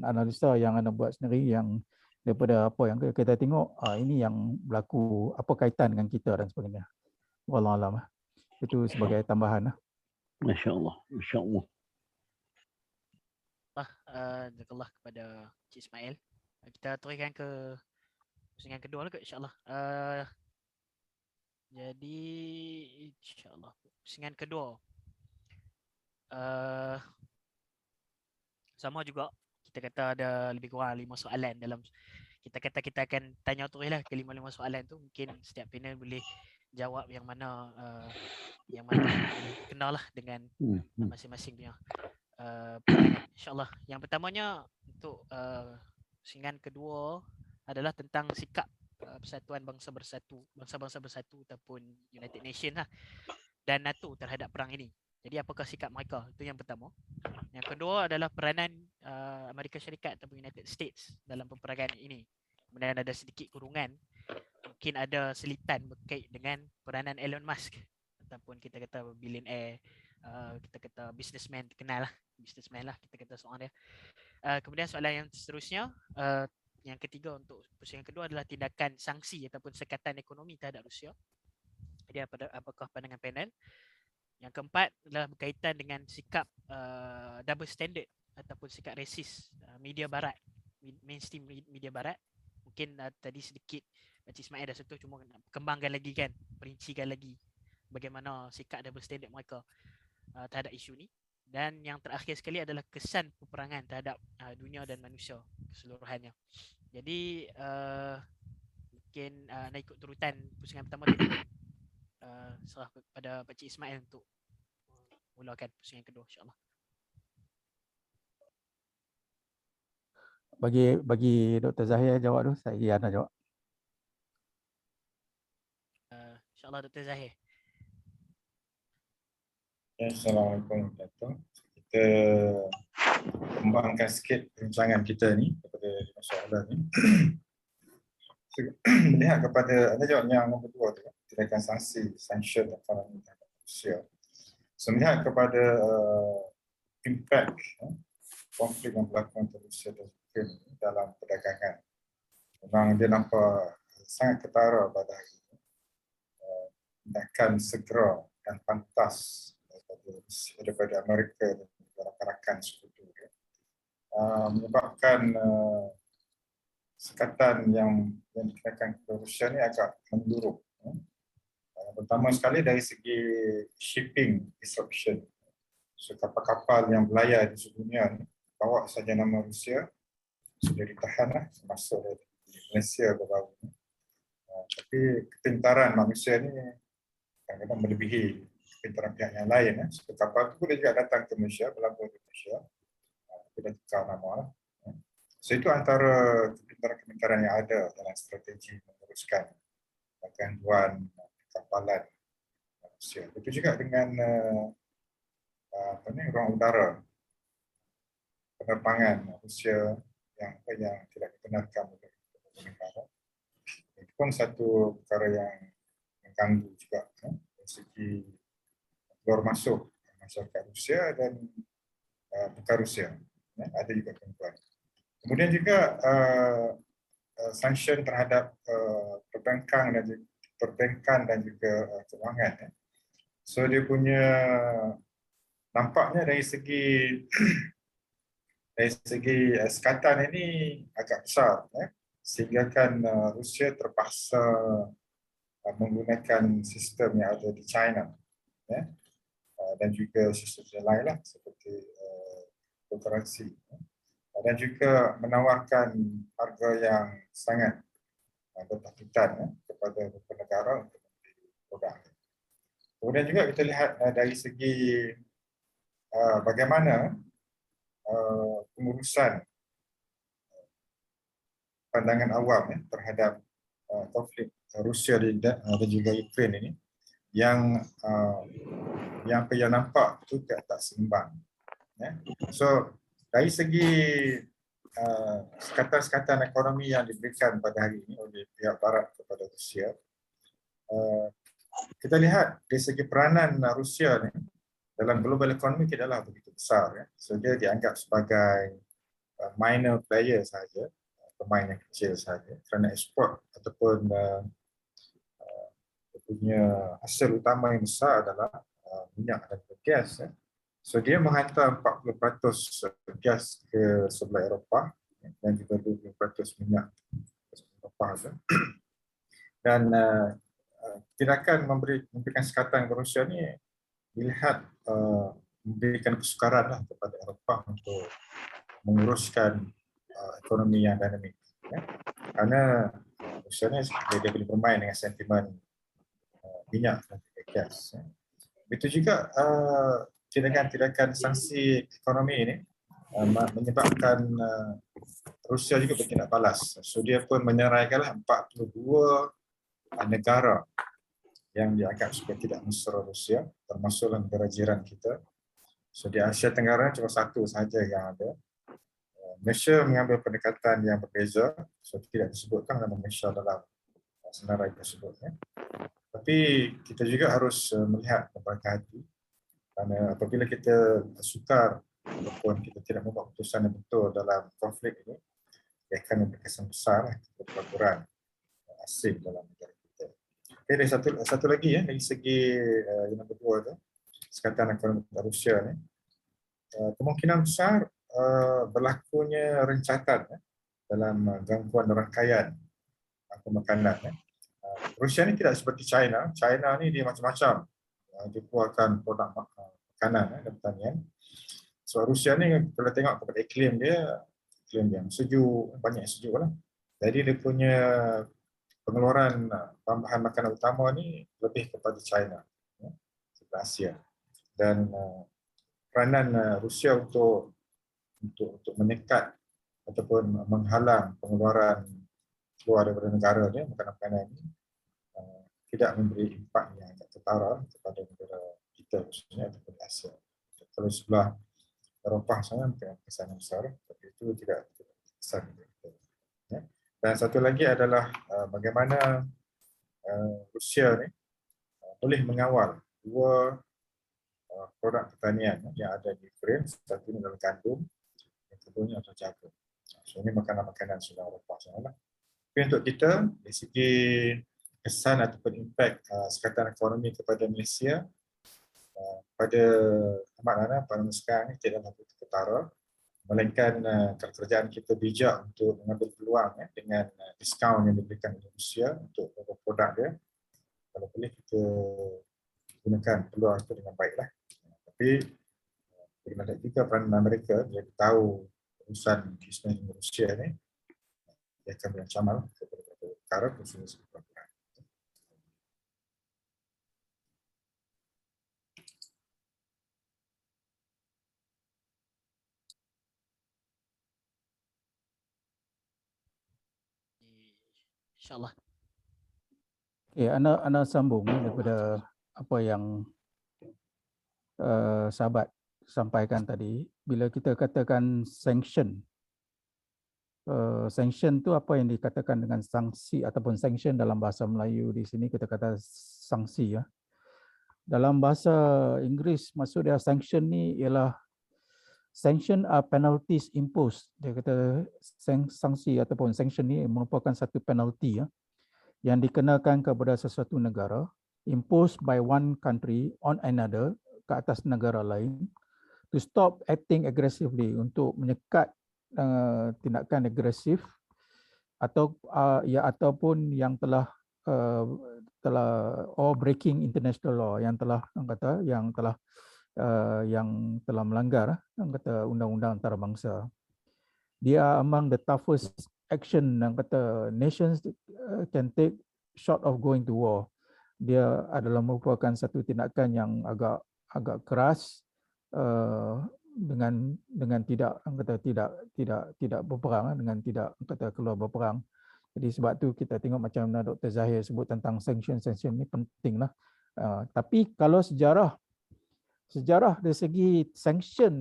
analisa yang anda buat sendiri, yang daripada apa yang kita tengok, ini yang berlaku, apa kaitan dengan kita dan sebagainya. Wallahualam. Itu sebagai tambahan. Masya-Allah. Jazakallah kepada Cik Ismail. Kita teruskan ke pusingan kedua lah, insya-Allah. Jadi insya-Allah pusingan kedua. Sama juga kita kata ada lebih kurang 5 soalan dalam kita akan tanya teruslah ke 5 soalan tu. Mungkin setiap panel boleh jawab yang mana boleh kenal lah dengan masing-masing punya pandangan, insya-Allah. Yang pertamanya untuk pusingan kedua adalah tentang sikap Persatuan Bangsa-Bangsa Bersatu ataupun United Nations lah, dan NATO terhadap perang ini. Jadi apakah sikap mereka? Itu yang pertama. Yang kedua adalah peranan Amerika Syarikat ataupun United States dalam peperangan ini. Kemudian ada sedikit kurungan, mungkin ada selitan berkait dengan peranan Elon Musk ataupun kita kata billionaire, kita kata businessman terkenal lah, kita kata soalan dia. Kemudian soalan yang seterusnya, yang ketiga untuk pusingan kedua adalah tindakan sanksi ataupun sekatan ekonomi terhadap Rusia. Jadi apakah pandangan panel? Yang keempat adalah berkaitan dengan sikap double standard ataupun sikap resis media barat, mainstream media barat. Mungkin tadi sedikit Encik Ismail dah sentuh, cuma nak kembangkan lagi kan, perincikan lagi bagaimana sikap double standard mereka terhadap isu ni. Dan yang terakhir sekali adalah kesan peperangan terhadap dunia dan manusia keseluruhannya. Jadi mungkin nak ikut turutan pusingan pertama tadi, serah kepada Pak Cik Ismail untuk mulakan pusingan kedua, insya-Allah. Bagi Dr. Zahir jawab dulu, saya nak jawab. InsyaAllah Dr. Zahir. Assalamualaikum warahmatullahi wabarakatuh. Kita kembangkan sikit perbincangan kita ni kepada soalan ni. Melihat kepada, anda jawab yang nombor 2 tu, tindakan sanksi, sanction ekonomi terhadap Rusia. So, melihat kepada impact konflik yang berlaku antara Rusia dan Ukraine dalam perdagangan, memang dia nampak sangat ketara pada hari ini. tindakan segera dan pantas daripada Amerika dan rakan-rakan sekutu dia, menyebabkan sekatan yang dikenakan kepada Rusia ni agak menurun. Pertama sekali dari segi shipping disruption. So, kapal-kapal yang berlayar di seluruh dunia ni bawa saja nama Rusia sudah ditahan lah termasuk dari Malaysia baru-baru ni. Tapi kepintaran manusia ni kadang-kadang melebihi kepintaran pihak yang lain. So, kapal tu boleh juga datang ke Malaysia, berlabuh di Malaysia, tapi dah tukar nama lah. So, itu antara kepintaran-kepintaran yang ada dalam strategi menguruskan gangguan kapalan Rusia. Itu juga dengan ruang udara, penerbangan Rusia yang tidak dibenarkan oleh negara. Itu pun satu perkara yang mengganggu juga dari segi keluar masuk masyarakat Rusia dan bukan Rusia. Ada juga gangguan. Kemudian juga sanction terhadap perbankan dan juga kewangan. So dia punya nampaknya dari segi sekatan ini agak besar, sehingga kan Rusia terpaksa menggunakan sistem yang ada di China, dan juga sistem yang lain lah seperti cryptocurrency, dan juga menawarkan harga yang sangat bertakutan kepada beberapa negara untuk membeli produk. Kemudian juga kita lihat dari segi bagaimana pengurusan pandangan awam terhadap konflik Rusia dan juga Ukraine ini yang nampak itu tak seimbang. So dari segi sekatan-sekatan ekonomi yang diberikan pada hari ini oleh pihak Barat kepada Rusia, kita lihat dari segi peranan Rusia ni dalam global economy tidaklah begitu besar. So dia dianggap sebagai minor player saja, pemain yang kecil saja, kerana ekspor ataupun punya hasil utama yang besar adalah minyak dan gas. So dia menghantar 40% gas ke sebelah Eropah dan juga 20% minyak ke sebelah Eropah. Dan tindakan memberikan sekatan ke Rusia ni dilihat memberikan kesukaran lah kepada Eropah untuk menguruskan ekonomi yang dinamik. Karena Rusia ni dia boleh bermain dengan sentimen minyak dan gas. Itu juga tindakan sanksi ekonomi ini menyebabkan Rusia juga bertindak balas. So dia pun menyeraikanlah 42 negara yang dianggap sebagai tidak mesra Rusia, termasuklah negara jiran kita. So di Asia Tenggara cuma satu sahaja yang ada. Malaysia mengambil pendekatan yang berbeza, so tidak disebutkan nama Malaysia dalam senarai tersebut. Tapi kita juga harus melihat berhati-hati, kerana apabila kita sukar ataupun kita tidak membuat keputusan yang betul dalam konflik ini, ia akan berkesan besar kepada pelaburan asing dalam negara kita. Okay, dari satu lagi dari segi yang kedua tu, sekatan ekonomi Rusia ni, kemungkinan besar berlakunya rencatan dalam gangguan rangkaian pemakanan. Rusia ni tidak seperti China. China ni dia macam-macam. Dia keluarkan produk makanan dan pertanian. So Rusia ni kalau tengok kepada iklim dia yang sejuk, banyak sejuk lah. Jadi dia punya pengeluaran bahan makanan utama ni lebih kepada China, sebelah Asia. Dan peranan Rusia untuk menyekat ataupun menghalang pengeluaran keluar daripada negara dia, makanan-makanan ini tidak memberi impak yang agak ketara kepada negara kita khususnya ataupun Asia. Kalau sebelah Eropah sana mungkin kesan yang besar, tapi itu tidak kesan kita. Dan satu lagi adalah bagaimana Rusia ni boleh mengawal dua produk pertanian yang ada di Ukraine. Satu ini adalah gandum, yang keduanya adalah jagung. So ini makanan-makanan sudah Eropah sana lah. Tapi untuk kita, dari segi kesan ataupun impak sekatan ekonomi kepada Malaysia pada mana pada sekarang ini tidak mampu tertara, melainkan kalau kerjaan kita bijak untuk mengambil peluang dengan diskaun yang diberikan oleh Rusia untuk produk dia, kalau boleh kita gunakan peluang itu dengan baiklah. Tapi bagaimana juga peranan Amerika, dia tahu urusan Islam dengan Rusia ni, dia akan berancaman kepada perkara khusus perang. InsyaAllah. Okay, Ana sambung daripada apa yang sahabat sampaikan tadi. Bila kita katakan sanction, sanction tu apa yang dikatakan dengan sanksi ataupun sanction dalam bahasa Melayu di sini kita kata sanksi ya. Dalam bahasa Inggeris maksud dia sanction ni ialah sanction are penalties imposed. Dia kata sanksi ataupun sanction ni merupakan satu penalty ya, yang dikenakan kepada sesuatu negara, imposed by one country on another, ke atas negara lain, to stop acting aggressively, untuk menyekat tindakan agresif atau ataupun yang telah breaking international law, yang telah melanggar undang-undang antarabangsa. Dia among the toughest action yang kata nations can take short of going to war. Dia adalah merupakan satu tindakan yang agak keras dengan tidak berperang, dengan tidak keluar berperang. Jadi sebab tu kita tengok macam mana Dr. Zahir sebut tentang sanction ni pentinglah. Tapi kalau sejarah dari segi sanction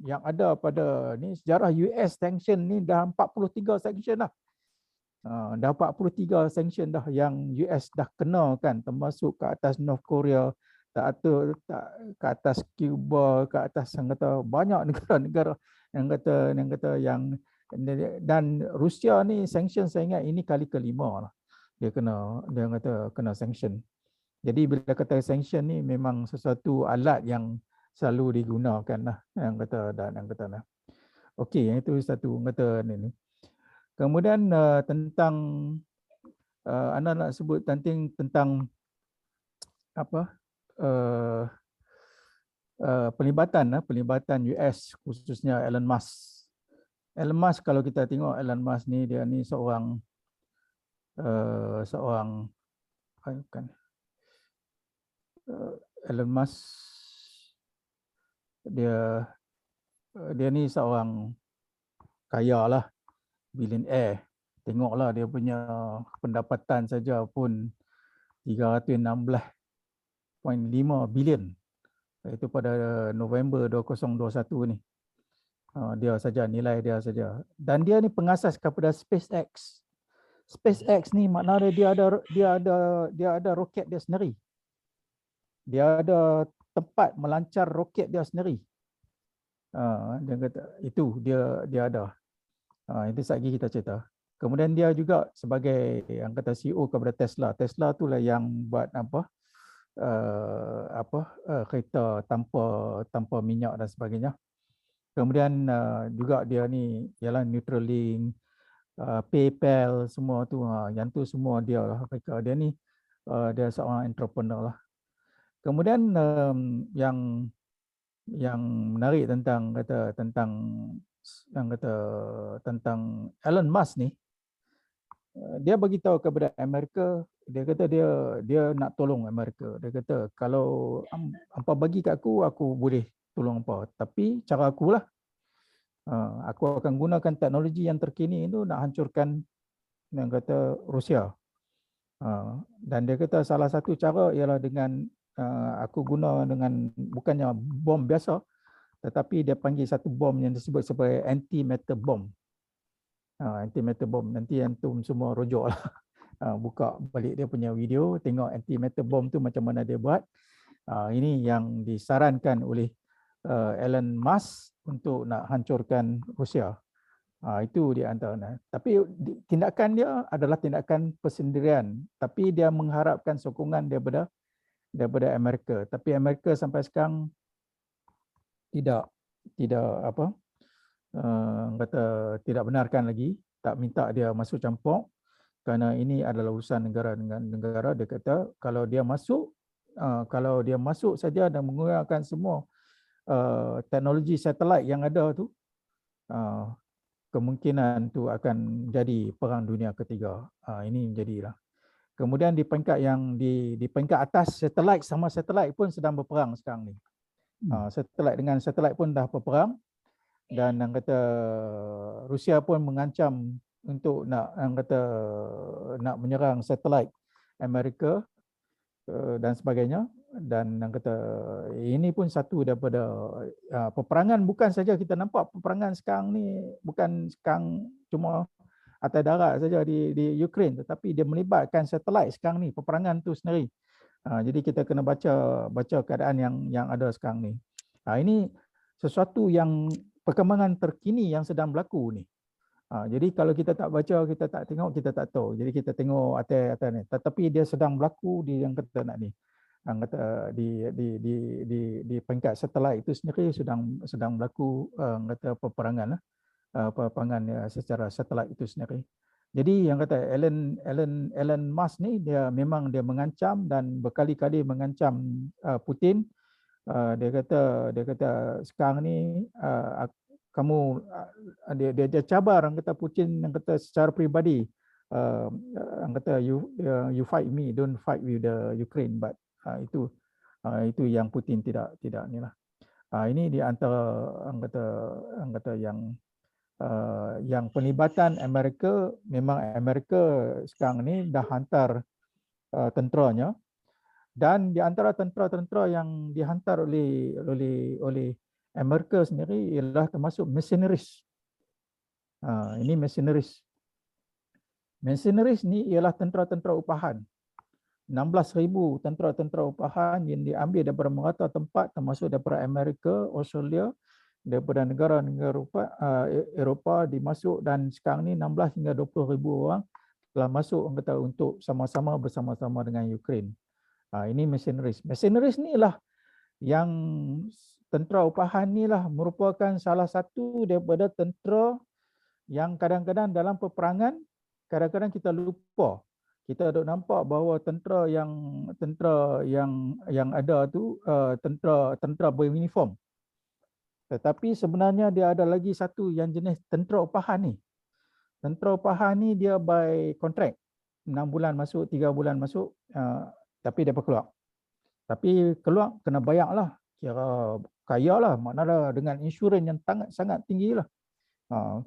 yang ada pada ni, sejarah US sanction ni dah 43 sanction dah. Dah 43 sanction dah yang US dah kenakan, termasuk ke atas North Korea, ke atas Cuba, ke atas yang kata banyak negara-negara yang kata yang, dan Rusia ni sanction saya ingat ini kali kelima lah dia kena sanction. Jadi bila kata sanction ni memang sesuatu alat yang selalu digunakan lah yang kata lah. Okey, yang itu satu kata ni. Kemudian tentang anda nak sebut tentang apa pelibatan US khususnya Elon Musk. Elon Musk, kalau kita tengok Elon Musk ni, dia ni seorang Elon Musk dia ni seorang kaya lah, billionaire. Tengoklah dia punya pendapatan saja pun 316.5 bilion. Itu pada November 2021 ni. Nilai dia saja. Dan dia ni pengasas kepada SpaceX. SpaceX ni maknanya dia ada roket dia sendiri. Dia ada tempat melancar roket dia sendiri. Dia kata itu dia ada. Itu sekali kita cerita. Kemudian dia juga sebagai yang kata CEO kepada Tesla. Tesla itulah yang buat kereta tanpa minyak dan sebagainya. Kemudian juga dia ni ialah Neuralink, PayPal, semua tu yang tu semua dia lah mereka. Dia ni dia seorang entrepreneur lah. Kemudian yang menarik tentang Elon Musk ni, dia bagi tahu kepada Amerika, dia kata dia nak tolong Amerika. Dia kata kalau hampa bagi kat aku boleh tolong hampa, tapi cara akulah. Aku akan gunakan teknologi yang terkini itu nak hancurkan yang kata Rusia. Dan dia kata salah satu cara ialah dengan aku guna dengan bukannya bom biasa, tetapi dia panggil satu bom yang disebut sebagai anti-matter bomb. Anti-matter bomb. Nanti antum semua rujuk lah. Buka balik dia punya video, tengok anti-matter bomb tu macam mana dia buat. Ini yang disarankan oleh Elon Musk untuk nak hancurkan Rusia. Itu di antara. Tapi tindakan dia adalah tindakan persendirian, tapi dia mengharapkan sokongan daripada Amerika. Tapi Amerika sampai sekarang tidak kata tidak benarkan lagi, tak minta dia masuk campur, kerana ini adalah urusan negara dengan negara. Dia kata kalau dia masuk saja dan menggunakan semua teknologi satelit yang ada tu, kemungkinan tu akan jadi perang dunia ketiga. Ini jadilah. Kemudian di peringkat yang di peringkat atas, satelit sama satelit pun sedang berperang sekarang ni. Satelit dengan satelit pun dah berperang, dan yang kata Rusia pun mengancam untuk nak menyerang satelit Amerika dan sebagainya. Dan yang kata ini pun satu daripada peperangan. Bukan saja kita nampak peperangan sekarang ni bukan sekarang cuma atas darat saja di Ukraine, tetapi dia melibatkan satelit sekarang ni, peperangan tu sendiri. Jadi kita kena baca keadaan yang ada sekarang ni. Ini sesuatu yang perkembangan terkini yang sedang berlaku ni. Jadi kalau kita tak baca, kita tak tengok, kita tak tahu. Jadi kita tengok atas ni. Tetapi dia sedang berlaku di yang kata nak ni. Yang kata di peringkat satelit itu sendiri sedang berlaku kata peperangan secara satelit itu sendiri. Jadi yang kata Elon Musk ni dia memang mengancam dan berkali-kali mengancam Putin. Dia kata sekarang ni kamu dia cabar yang kata Putin yang kata secara peribadi yang kata you fight me, don't fight with the Ukraine, but itu yang Putin tidak inilah. Ini di antara yang kata yang pelibatan Amerika. Memang Amerika sekarang ni dah hantar tenteranya, dan di antara tentera-tentera yang dihantar oleh Amerika sendiri ialah termasuk mercenaries. Ini mercenaries. Mercenaries ni ialah tentera-tentera upahan. 16,000 tentera-tentera upahan yang diambil daripada merata tempat, termasuk daripada Amerika, Australia, daripada negara-negara Eropah dimasuk, dan sekarang ni 16 hingga 20,000 orang telah masuk untuk bersama-sama dengan Ukraine. Ini mercenaries. Mercenaries ni lah yang tentera upahan ni lah merupakan salah satu daripada tentera yang kadang-kadang dalam peperangan kadang-kadang kita lupa. Kita ada nampak bahawa tentera yang ada tu tentera beruniform. Tetapi sebenarnya dia ada lagi satu yang jenis tentera upahan ni. Tentera upahan ni dia by contract. 6 bulan masuk, 3 bulan masuk, tapi dia keluar. Tapi keluar kena bayar lah. Kira kaya lah. Maknanya dengan insurans yang sangat tinggi lah.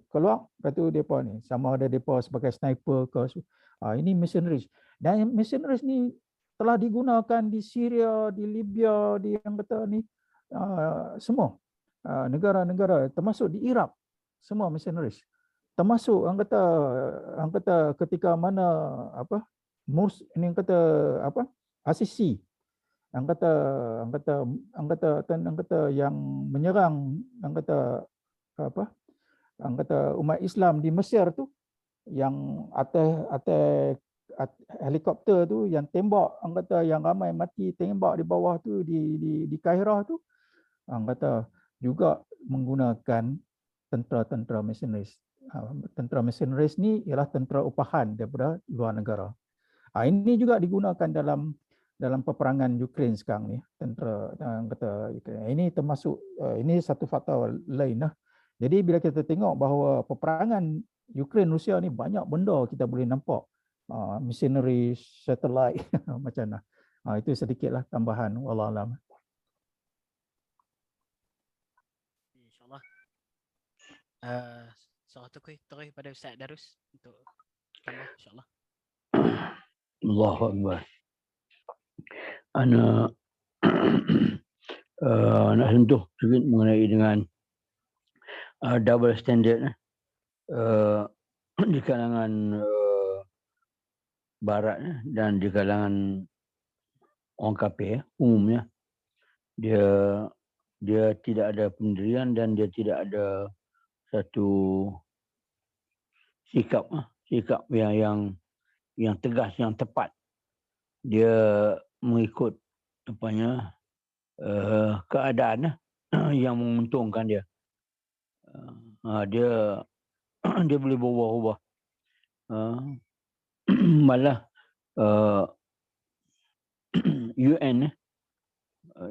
Keluar, lepas tu mereka ni. Sama ada mereka sebagai sniper ke. Ini mercenaries. Dan mercenaries ni telah digunakan di Syria, di Libya, di yang kata ni, semua. Negara-negara, termasuk di Iraq. Semua mercenaries. Termasuk yang kata ketika mana Asisi yang menyerang umat Islam di Mesir tu, yang atas helikopter tu yang tembak, yang ramai mati tembak di bawah tu di Kairah tu, juga menggunakan tentera mercenaries. Tentera mercenaries ni ialah tentera upahan daripada luar negara. Ini juga digunakan dalam peperangan Ukraine sekarang ni. Tentera ini termasuk ini satu faktor lain lah. Jadi bila kita tengok bahawa peperangan Ukraine Rusia ni banyak benda kita boleh nampak. Mercenaries, satellite macam mana. Itu sedikitlah tambahan, wallahu alam. InsyaAllah. Soal tu terus pada Ustaz Darus untuk tambah, insyaAllah. Allahu Akbar. Ana nak sentuh sedikit mengenai dengan double standard di kalangan barat dan di kalangan orang kafir umumnya. Dia tidak ada pendirian dan dia tidak ada satu sikap yang tegas, yang tepat. Dia mengikut keadaan yang menguntungkan dia. Dia dia boleh berubah-ubah. Malah UN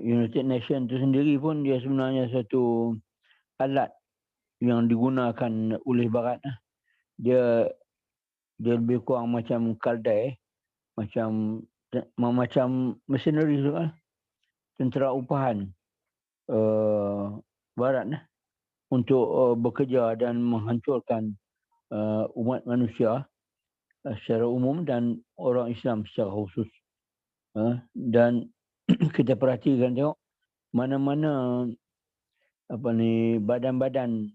United Nations itu sendiri pun dia sebenarnya satu alat yang digunakan oleh Barat. Dia lebih kurang macam kaldai, macam mesineri tu kan, tentera upahan Barat untuk bekerja dan menghancurkan umat manusia secara umum dan orang Islam secara khusus. Dan kita perhatikan tengok mana-mana badan-badan